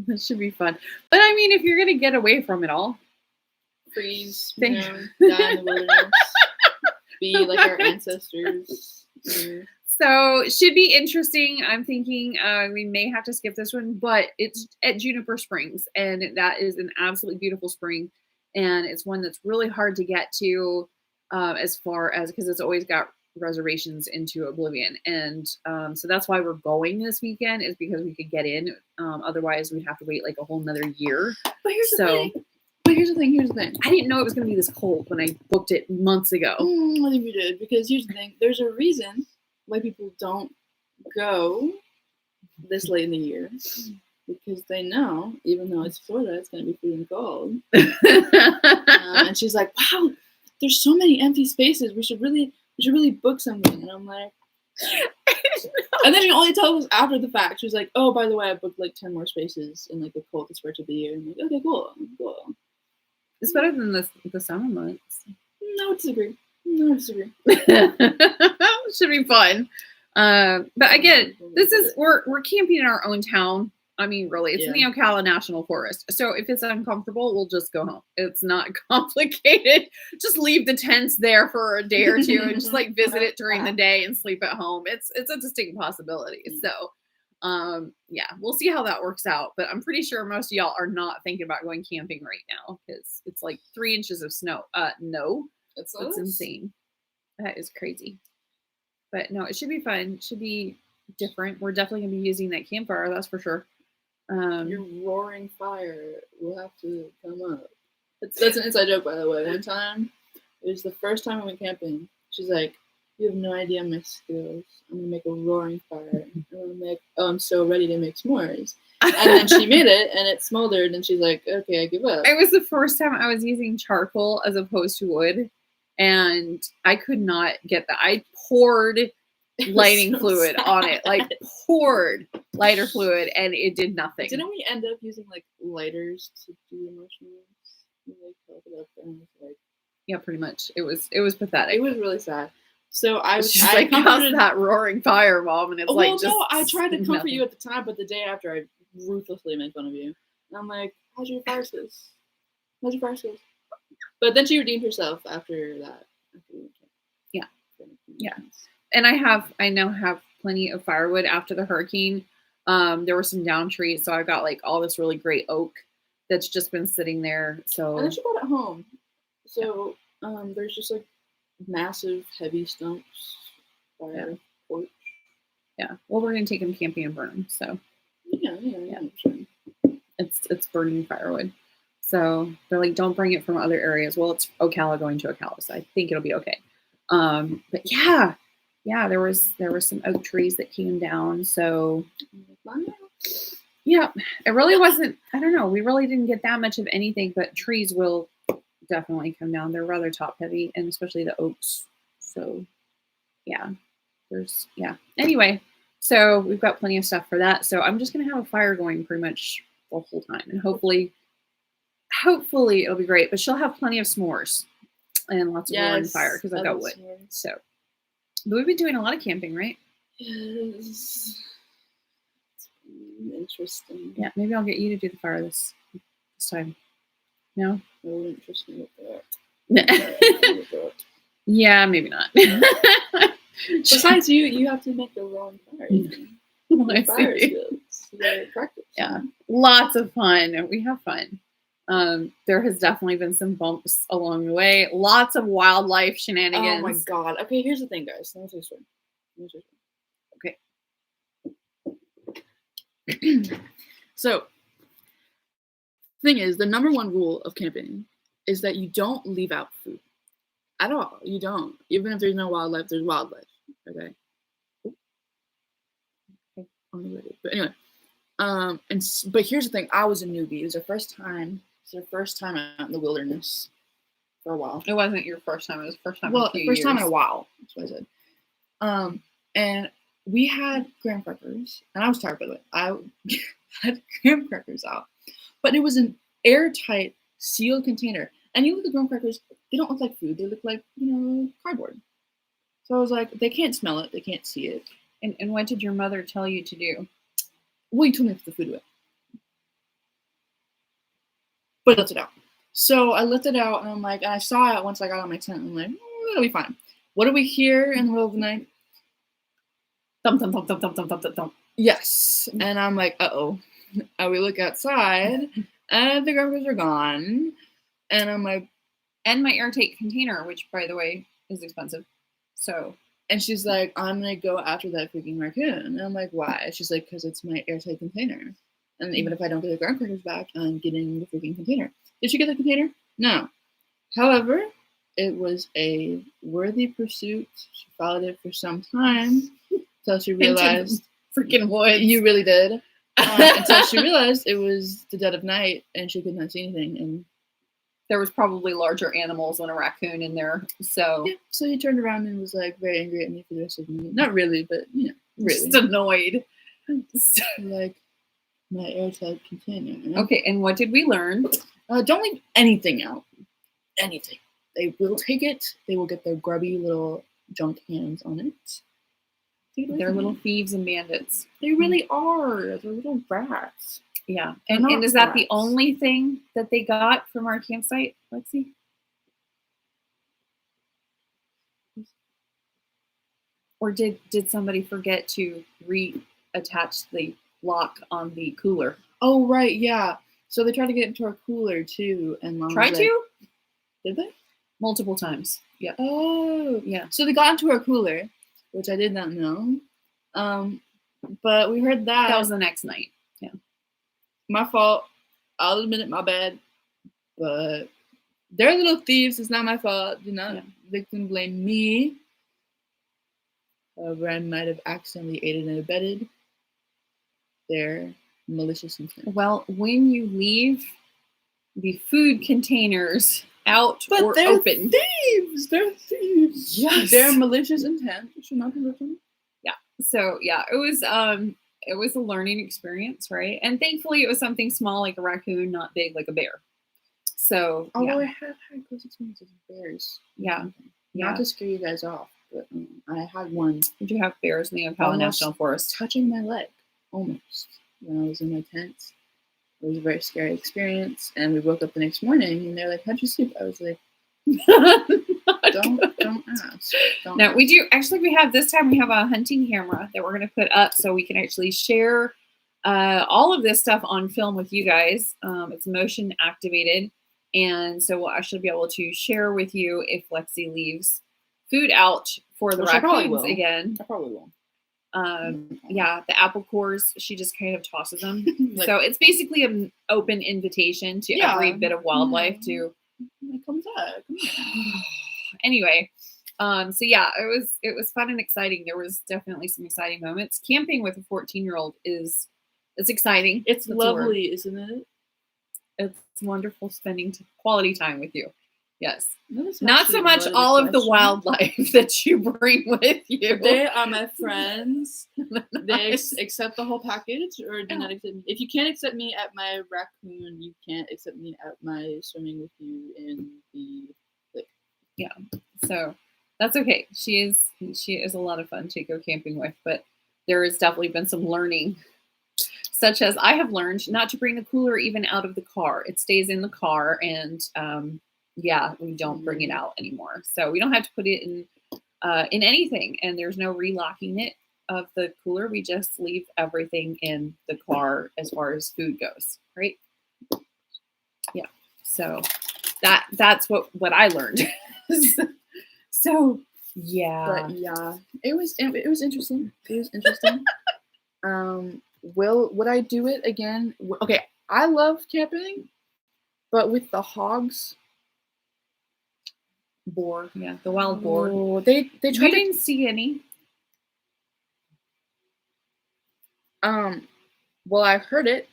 that should be fun. But I mean, if you're going to get away from it all, freeze, Thank die in the wilderness, be like our ancestors. So it should be interesting. I'm thinking we may have to skip this one, but it's at Juniper Springs, and that is an absolutely beautiful spring, and it's one that's really hard to get to as far as because it's always got reservations into Oblivion, and so that's why we're going this weekend is because we could get in. Otherwise, we'd have to wait like a whole nother year. But here's the thing. I didn't know it was going to be this cold when I booked it months ago. I think we did because here's the thing. There's a reason why people don't go this late in the year because they know, even though it's Florida, it's going to be freezing cold. And she's like, "Wow, there's so many empty spaces. We should really book something." And I'm like, and then she only tells us after the fact. She's like, "Oh, by the way, I booked like 10 more spaces in like the coldest stretch of the year." I'm like, "Okay, cool." It's better than the summer months. No, I disagree. Should be fun. But again, we're camping in our own town. I mean, really, it's in the Ocala National Forest. So if it's uncomfortable, we'll just go home. It's not complicated. Just leave the tents there for a day or two and just like visit it during the day and sleep at home. It's a distinct possibility. So yeah, we'll see how that works out. But I'm pretty sure most of y'all are not thinking about going camping right now because it's like 3 inches of snow. No. That's insane. That is crazy. But no, it should be fun. It should be different. We're definitely going to be using that campfire. That's for sure. Your roaring fire will have to come up. That's an inside joke, by the way. One time, it was the first time I went camping. She's like, "You have no idea my skills. I'm going to make a roaring fire." And I'm like, "Oh, I'm so ready to make s'mores." And then she made it, and it smoldered, and she's like, "Okay, I give up." It was the first time I was using charcoal as opposed to wood. And I could not get that. I poured lighting fluid on it, like poured lighter fluid, and it did nothing. Didn't we end up using like lighters to do the marshmallows? We like held it up and was like, yeah, pretty much. It was pathetic. It was really sad. So I was just like, how's that roaring fire, Mom? And it's like, just no, I tried to comfort you at the time, but the day after, I ruthlessly made fun of you. And I'm like, how's your fire skills? But then she redeemed herself after that. Yeah. And I now have plenty of firewood after the hurricane. There were some down trees, so I got like all this really great oak that's just been sitting there. So and then she brought it home. So there's just like massive heavy stumps by our porch. Yeah. Well, we're gonna take them camping and burn them. So yeah. It's burning firewood. So they're like, don't bring it from other areas. Well, it's Ocala going to Ocala, so I think it'll be okay. But yeah, there were some oak trees that came down. So yeah, it really wasn't. I don't know. We really didn't get that much of anything, but trees will definitely come down. They're rather top heavy, and especially the oaks. So yeah, Anyway, so we've got plenty of stuff for that. So I'm just gonna have a fire going pretty much the whole time, and hopefully it'll be great. But she'll have plenty of s'mores and lots of roaring fire because I've got wood. So, but we've been doing a lot of camping, right? Yes. It's interesting. Yeah, maybe I'll get you to do the fire this time. No? That wouldn't interest me with that. Yeah, maybe not. Besides, you have to make the roaring fire. Fire skills. You gotta practice. Yeah, lots of fun. We have fun. There has definitely been some bumps along the way. Lots of wildlife shenanigans. Oh my god. Okay, here's the thing, guys. Let me tell you Okay. So, thing is, the number one rule of camping is that you don't leave out food. At all. You don't. Even if there's no wildlife, there's wildlife. Okay. But anyway. But here's the thing. I was a newbie. It was our first time out in the wilderness for a while. It wasn't your first time. It was the first time. Well, the first time in a while. That's what I said. And we had graham crackers, and I was tired, by the way. I had graham crackers out, but it was an airtight, sealed container. And you look at graham crackers; they don't look like food. They look like cardboard. So I was like, they can't smell it. They can't see it. And what did your mother tell you to do? Well, you told me to put the food away. But that's it out. So I lifted it out, and I'm like, and I saw it once I got on my tent. I'm like, it'll be fine. What do we hear in the middle of the night? Thump, thump, thump, thump, thump, thump, thump, thump, thump. Yes. And I'm like, uh-oh. And we look outside, and the grandpas are gone. And I'm like, and my airtight container, which, by the way, is expensive. So. And she's like, I'm going to go after that freaking raccoon. And I'm like, why? She's like, because it's my airtight container. And even if I don't get the ground crackers back, I'm getting the freaking container. Did she get the container? No. However, it was a worthy pursuit. She followed it for some time until she realized. Freaking woods. You really did. Until she realized it was the dead of night and she could not see anything. And there was probably larger animals than a raccoon in there. So yeah, so he turned around and was like very angry at me for the rest of the night. Not really, but you know, really. Just annoyed. Like my airtight container. Okay, and what did we learn? Don't leave anything out. Anything. They will take it. They will get their grubby little junk hands on it. They're little thieves and bandits. They really are. They're little rats. Yeah. And is that the only thing that they got from our campsite, Lexi? Or did somebody forget to reattach the lock on the cooler? Oh, right, yeah. So they tried to get into our cooler too, and Mom tried to? Did they? Multiple times. Yeah. Oh, yeah. So they got into our cooler, which I did not know. But we heard that. That was the next night. Yeah. My fault. I'll admit it. My bad. But they're little thieves. It's not my fault. Do not victim blame me. However, I might have accidentally aided and abetted their malicious intent. Well, when you leave the food containers out but or they're open, thieves. They're thieves. Yes. Their malicious intent should not be written. Yeah. So yeah, it was a learning experience, right? And thankfully, it was something small like a raccoon, not big like a bear. So although I have had close experiences with bears. Yeah. Not to scare you guys off, but I had one. Did you have bears in the Ocala National Forest? Touching my leg, almost, when I was in my tent. It was a very scary experience, and we woke up the next morning, and they're like, "How'd you sleep?" I was like, "Don't ask." No, we do. Actually, we have a hunting camera that we're going to put up so we can actually share all of this stuff on film with you guys. It's motion activated, and so we'll actually be able to share with you if Lexi leaves food out for the raccoons again. I probably will. Yeah, the apple cores, she just kind of tosses them. So it's basically an open invitation to every bit of wildlife to come back. Anyway, so yeah, it was fun and exciting. There was definitely some exciting moments. Camping with a 14-year-old it's exciting. It's lovely, isn't it? It's wonderful spending quality time with you. Yes. Not so much all of the wildlife that you bring with you. They are my friends. They accept the whole package, or do not accept me. If you can't accept me at my raccoon, you can't accept me at my swimming with you in the lake. Yeah. So that's okay. She is a lot of fun to go camping with, but there has definitely been some learning, such as I have learned not to bring the cooler even out of the car. It stays in the car, and we don't bring it out anymore. So we don't have to put it in anything, and there's no relocking it of the cooler. We just leave everything in the car as far as food goes, right? Yeah. So that's what I learned. So yeah. But yeah, it was interesting. It was interesting. Would I do it again? Okay, I love camping, but with the hogs. Boar. Yeah, the wild boar. Oh, they tried We didn't see any. Well, I heard it,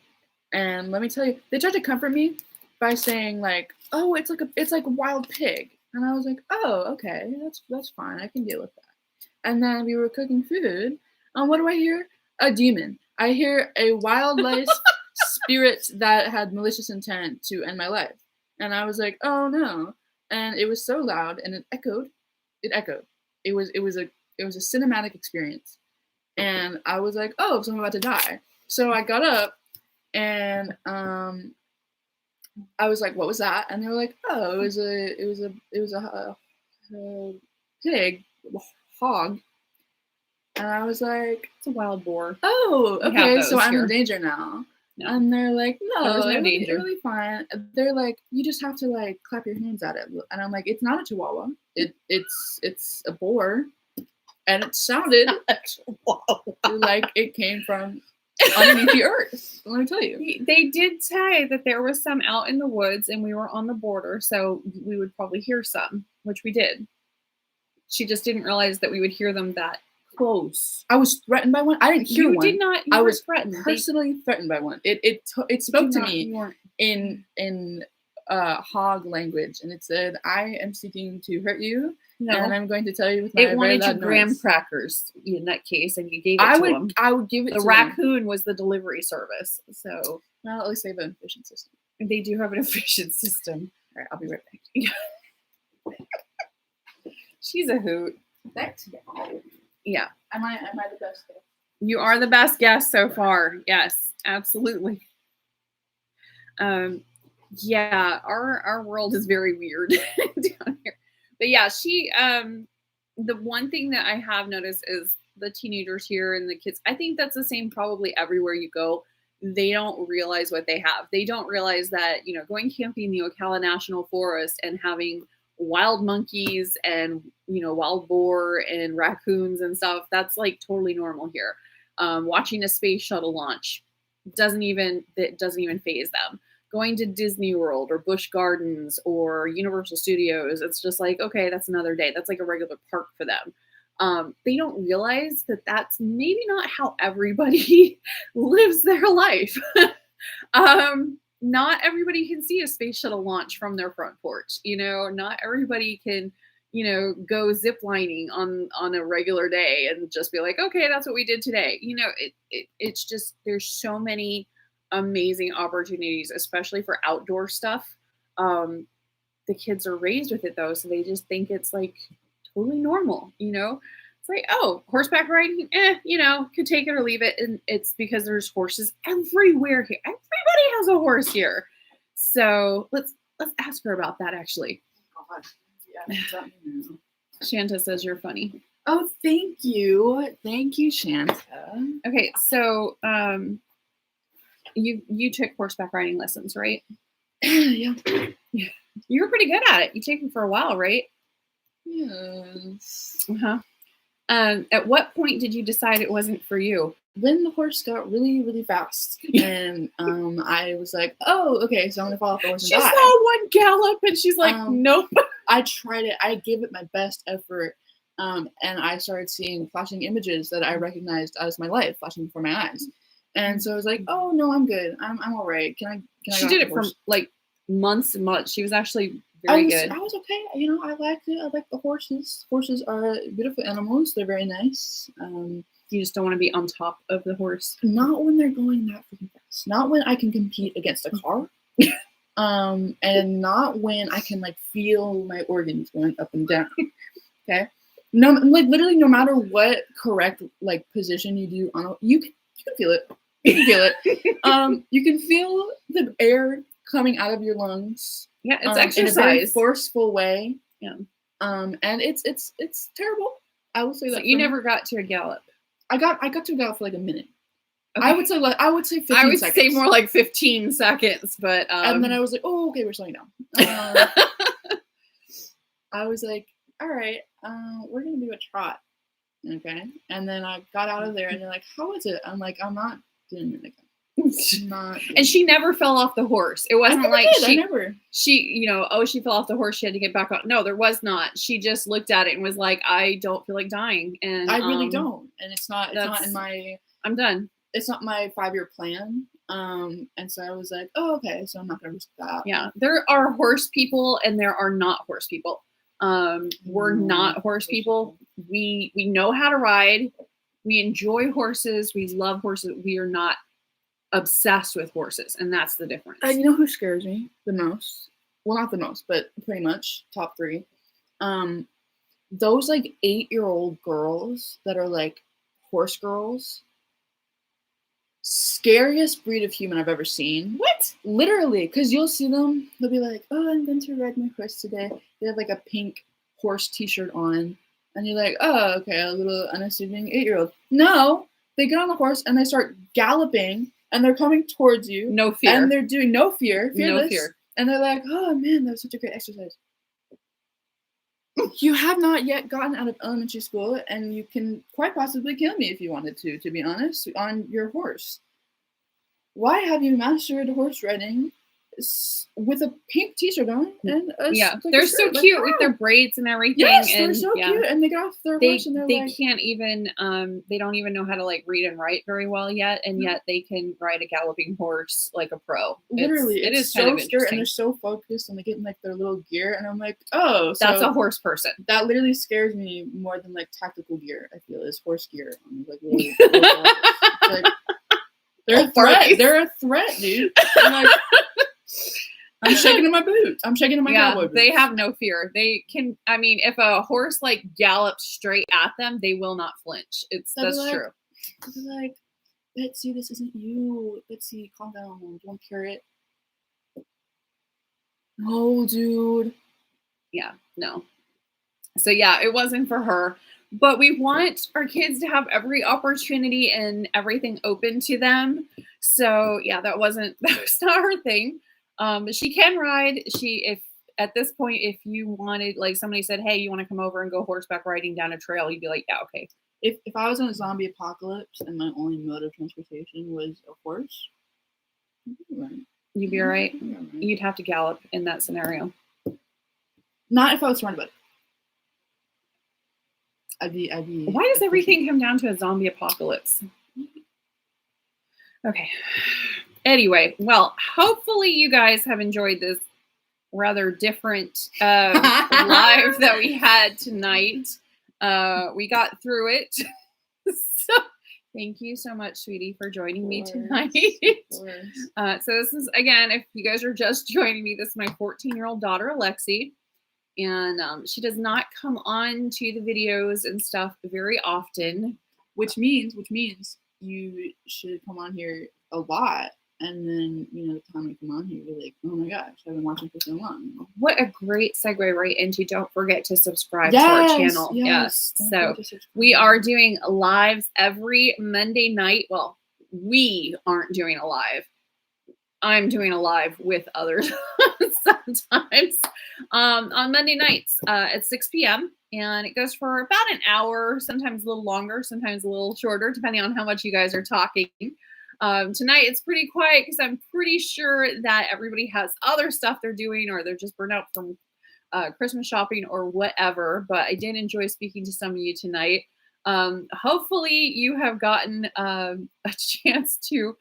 and let me tell you, they tried to comfort me by saying like, "Oh, it's like a wild pig," and I was like, "Oh, okay, that's fine. I can deal with that." And then we were cooking food, and what do I hear? A demon. I hear a wildlife spirit that had malicious intent to end my life, and I was like, "Oh no." And it was so loud, and it echoed. It was a cinematic experience, and I was like, "Oh, so I'm about to die." So I got up, and I was like, what was that? And they were like, oh, it was a pig, hog. And I was like, It's a wild boar. oh, We have okay, so those I'm here. in danger now. No. And they're like, There was no, no danger. it'll be fine. They're like, you just have to like clap your hands at it. And I'm like, it's not a chihuahua. It's a boar. And it sounded like it came from underneath the earth. Let me tell you. They did say that there was some out in the woods and we were on the border, so we would probably hear some, which we did. She just didn't realize that we would hear them that close. I was threatened by one. I didn't hear You one. did not. You I were was threatened. personally threatened by one. It spoke to me You weren't. in hog language, and it said, "I am seeking to hurt you, No. and I'm going to tell you with my It very wanted your loud graham noise." crackers in that case, and you gave it to them. I would give it The to them. raccoon was the delivery service, so Well, at least they have an efficient system. they do have an efficient system. All right, I'll be right back. She's a hoot. Thanks. Yeah. Am I the best? You are the best guest so far. Yes, absolutely. Yeah, our world is very weird down here. But yeah, she the one thing that I have noticed is the teenagers here and the kids. I think that's the same probably everywhere you go. They don't realize what they have. They don't realize that, you know, going camping in the Ocala National Forest and having wild monkeys and, you know, wild boar and raccoons and stuff, that's like totally normal here. Watching a space shuttle launch doesn't even faze them. Going to Disney World or Busch Gardens or Universal Studios, it's just like, okay, that's another day. That's like a regular park for them. They don't realize that that's maybe not how everybody lives their life. Not everybody can see a space shuttle launch from their front porch. You know, not everybody can, you know, go ziplining on a regular day and just be like, okay, that's what we did today. You know, it's just, there's so many amazing opportunities, especially for outdoor stuff. The kids are raised with it though, so they just think it's like totally normal, you know. It's like, oh, horseback riding, you know, could take it or leave it. And it's because there's horses everywhere here. Everybody has a horse here. So let's ask her about that actually. God. Yeah, Shanta says you're funny. Oh, thank you. Thank you, Shanta. Okay, so you took horseback riding lessons, right? Yeah. You were pretty good at it. You took them for a while, right? Yes. Uh-huh. At what point did you decide it wasn't for you? When the horse got really, really fast, and I was like, "Oh, okay, so I'm gonna fall off the horse and She die." saw one gallop, and she's like, "Nope." I tried it. I gave it my best effort, and I started seeing flashing images that I recognized as my life flashing before my eyes. And so I was like, "Oh no, I'm good. I'm all right. Can I?" She did it for like months and months. She was actually very good. I was okay. You know, I liked it. I like the horses. Horses are beautiful animals. They're very nice. You just don't want to be on top of the horse. Not when they're going that freaking fast. Not when I can compete against a car. And not when I can like feel my organs going up and down. Okay. No, like literally, no matter what correct like position you do on you can feel it. You can feel it. You can feel the air coming out of your lungs. Yeah, it's exercise. In a very forceful way. Yeah. And it's terrible. I will say so that. You never got to a gallop. I got to a gallop for like a minute. Okay. I would say 15 seconds. I would say more like 15 seconds, but and then I was like, oh, okay, we're slowing down. I was like, all right, we're gonna do a trot, okay. And then I got out of there, and they're like, how is it? I'm like, I'm not doing it again. And she never fell off the horse. It wasn't like she, you know, oh, she fell off the horse. She had to get back on. No, there was not. She just looked at it and was like, I don't feel like dying. And I really don't. And it's not in my. I'm done. It's not my 5-year plan. And so I was like, oh, okay. So I'm not gonna risk that. Yeah, there are horse people and there are not horse people. We're not horse people. We know how to ride. We enjoy horses. We love horses. We are not obsessed with horses, and that's the difference. You know who scares me the most? Well, not the most, but pretty much top 3. Those like 8-year-old girls that are like horse girls. scariest breed of human I've ever seen. What? Literally, because you'll see them, they'll be like, oh, I'm going to ride my horse today. They have like a pink horse t-shirt on. And you're like, oh, okay, a little unassuming 8-year-old. No, they get on the horse and they start galloping and they're coming towards you. No fear. And they're doing no fear, fearless. No fear. And they're like, oh man, that was such a great exercise. You have not yet gotten out of elementary school and you can quite possibly kill me if you wanted to be honest, on your horse. Why have you mastered horse riding with a pink t-shirt on? And they're so cute with their braids and everything. Yes, and they're so cute, and they get off their horse and they can't even they don't even know how to like read and write very well yet, and yet they can ride a galloping horse like a pro. Literally, it is so scary, and they're so focused, and they get in like their little gear, and I'm like, oh, so that's a horse person. That literally scares me more than like tactical gear. I feel is horse gear. I'm like, really, like, they're a threat. They're a threat, dude. I'm shaking in my boots. I'm shaking in my cowboy boots. They have no fear. They can. I mean, if a horse like gallops straight at them, they will not flinch. That's true. I'll be like, Betsy, this isn't you. Betsy, calm down. Don't carry it. No, dude. Yeah, no. So yeah, it wasn't for her. But we want our kids to have every opportunity and everything open to them. So yeah, that was not her thing. She can ride. If at this point, if you wanted, like somebody said, hey, you want to come over and go horseback riding down a trail, you'd be like, yeah, okay. If I was in a zombie apocalypse and my only mode of transportation was a horse, you'd be all right. You'd have to gallop in that scenario. Not if I was surrounded by it. I'd be. Why does everything come down to a zombie apocalypse? Okay. Anyway, well, hopefully you guys have enjoyed this rather different live that we had tonight. We got through it. So thank you so much, sweetie, for joining me tonight. So this is, again, if you guys are just joining me, this is my 14-year-old daughter, Alexi. And she does not come on to the videos and stuff very often. Which means you should come on here a lot. And then, the time you come on here, you're like, oh my gosh, I've been watching for so long. What a great segue right into, don't forget to subscribe to our channel. Yes. So we are doing lives every Monday night. Well, we aren't doing a live. I'm doing a live with others sometimes on Monday nights at 6 p.m. And it goes for about an hour, sometimes a little longer, sometimes a little shorter, depending on how much you guys are talking. Tonight it's pretty quiet because I'm pretty sure that everybody has other stuff they're doing, or they're just burnt out from Christmas shopping or whatever. But I did enjoy speaking to some of you tonight. Hopefully you have gotten a chance to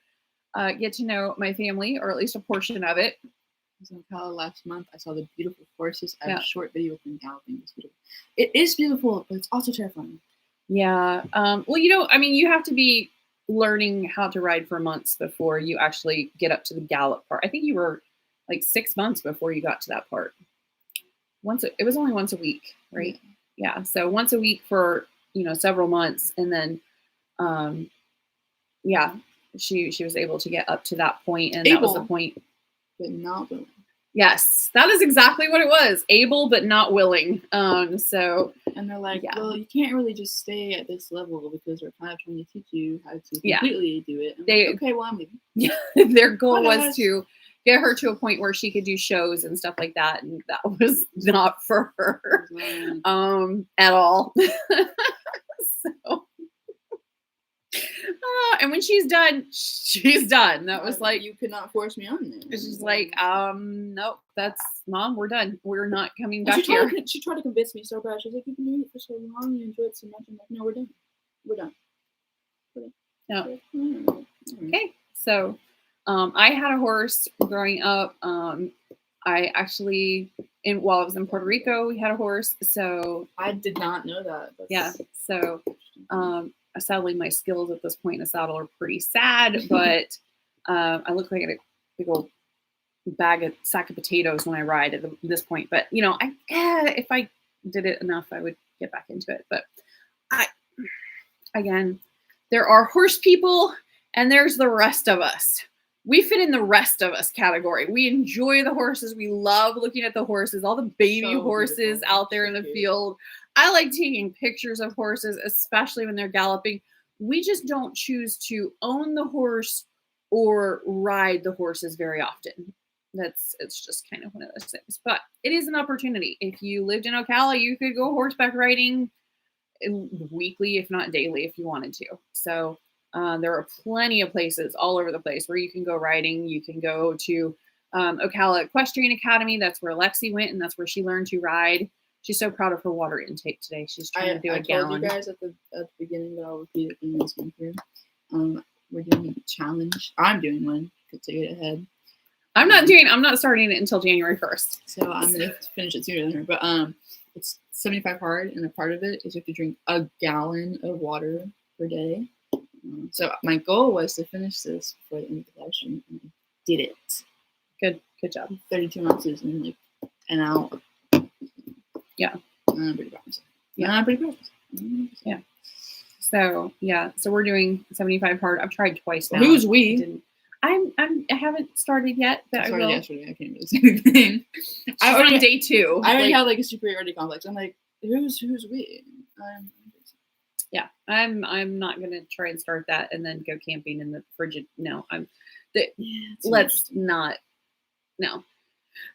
get to know my family, or at least a portion of it. I was in Ocala last month. I saw the beautiful horses. I have a short video of them galloping. It's beautiful. It is beautiful, but it's also terrifying. Yeah. Well, you have to be learning how to ride for months before you actually get up to the gallop part. I think you were like 6 months before you got to that part. It was only once a week, right? Yeah. So once a week for, several months. And then, she was able to get up to that point, and that was the point. But not willing. Yes, that is exactly what it was. Able but not willing. And they're like, well, you can't really just stay at this level because we're kind of trying to teach you how to completely do it. Okay, well, I'm leaving. Yeah, their goal was to get her to a point where she could do shows and stuff like that, and that was not for her at all. So. And when she's done, she's done. That was like, you could not force me on there. She's like, nope, that's Mom, we're done. We're not coming back here. She tried to convince me so bad. She's like, you've been doing it for so long, you enjoy it so much. I'm like, no, we're done. We're done. No. Okay. So I had a horse growing up. I actually, while I was in Puerto Rico, we had a horse. So I did not know that. Yeah. So sadly, my skills at this point in the saddle are pretty sad, but I look like a big old sack of potatoes when I ride at this point. But if I did it enough, I would get back into it. But again, there are horse people And there's the rest of us. We fit in the rest of us category. We enjoy the horses. We love looking at the horses, all the baby So horses beautiful. out there in So the cute. field. I like taking pictures of horses, especially when they're galloping. We just don't choose to own the horse or ride the horses very often. It's just kind of one of those things. But it is an opportunity. If you lived in Ocala, you could go horseback riding weekly, if not daily, if you wanted to. So there are plenty of places all over the place where you can go riding. You can go to Ocala Equestrian Academy. That's where Lexi went, and that's where she learned to ride. She's so proud of her water intake today. She's trying to do a gallon. I told you guys at the beginning, but I'll repeat it in this one here. We're doing a challenge. I'm doing one to get ahead. I'm not starting it until January 1st. So I'm gonna finish it sooner than her. But it's 75 hard, and a part of it is you have to drink a gallon of water per day. So my goal was to finish this before the end of the live stream, and I did it. Good job. 32 ounces in like an hour. Yeah. I'm pretty proud of myself. Yeah, I'm pretty proud of myself. Yeah. So yeah, so we're doing 75 hard. I've tried twice now. Who's we? I haven't started yet, but I will. Yesterday. I can't really say anything. I already on day 2. I already had like a superiority complex. I'm like, who's we? Yeah, I'm not gonna try and start that and then go camping in the frigid. No, let's not. No.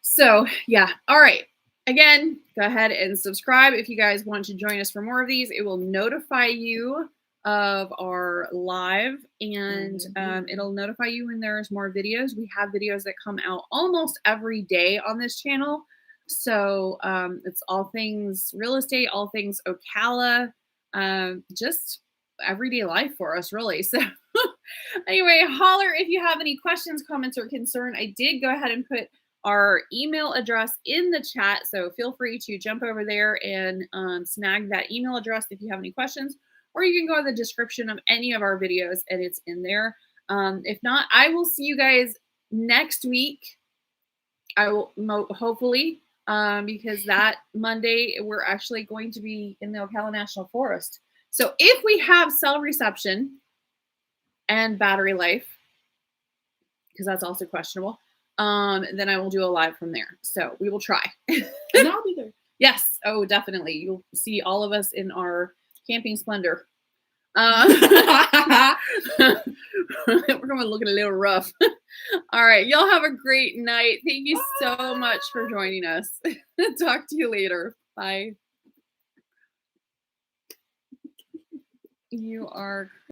So yeah, all right. Again, go ahead and subscribe if you guys want to join us for more of these. It will notify you of our live, and it'll notify you when there's more videos. We have videos that come out almost every day on this channel. So it's all things real estate, all things Ocala, just everyday life for us, really. So anyway, holler if you have any questions, comments, or concern. I did go ahead and put our email address in the chat, so feel free to jump over there and snag that email address if you have any questions, or you can go to the description of any of our videos and it's in there. If not, I will see you guys next week. I will hopefully, because that Monday we're actually going to be in the Ocala National Forest. So if we have cell reception and battery life, because that's also questionable, then I will do a live from there. So we will try. And I'll be there. Yes. Oh, definitely. You'll see all of us in our camping splendor. We're going to look a little rough. All right. Y'all have a great night. Thank you so much for joining us. Talk to you later. Bye. You are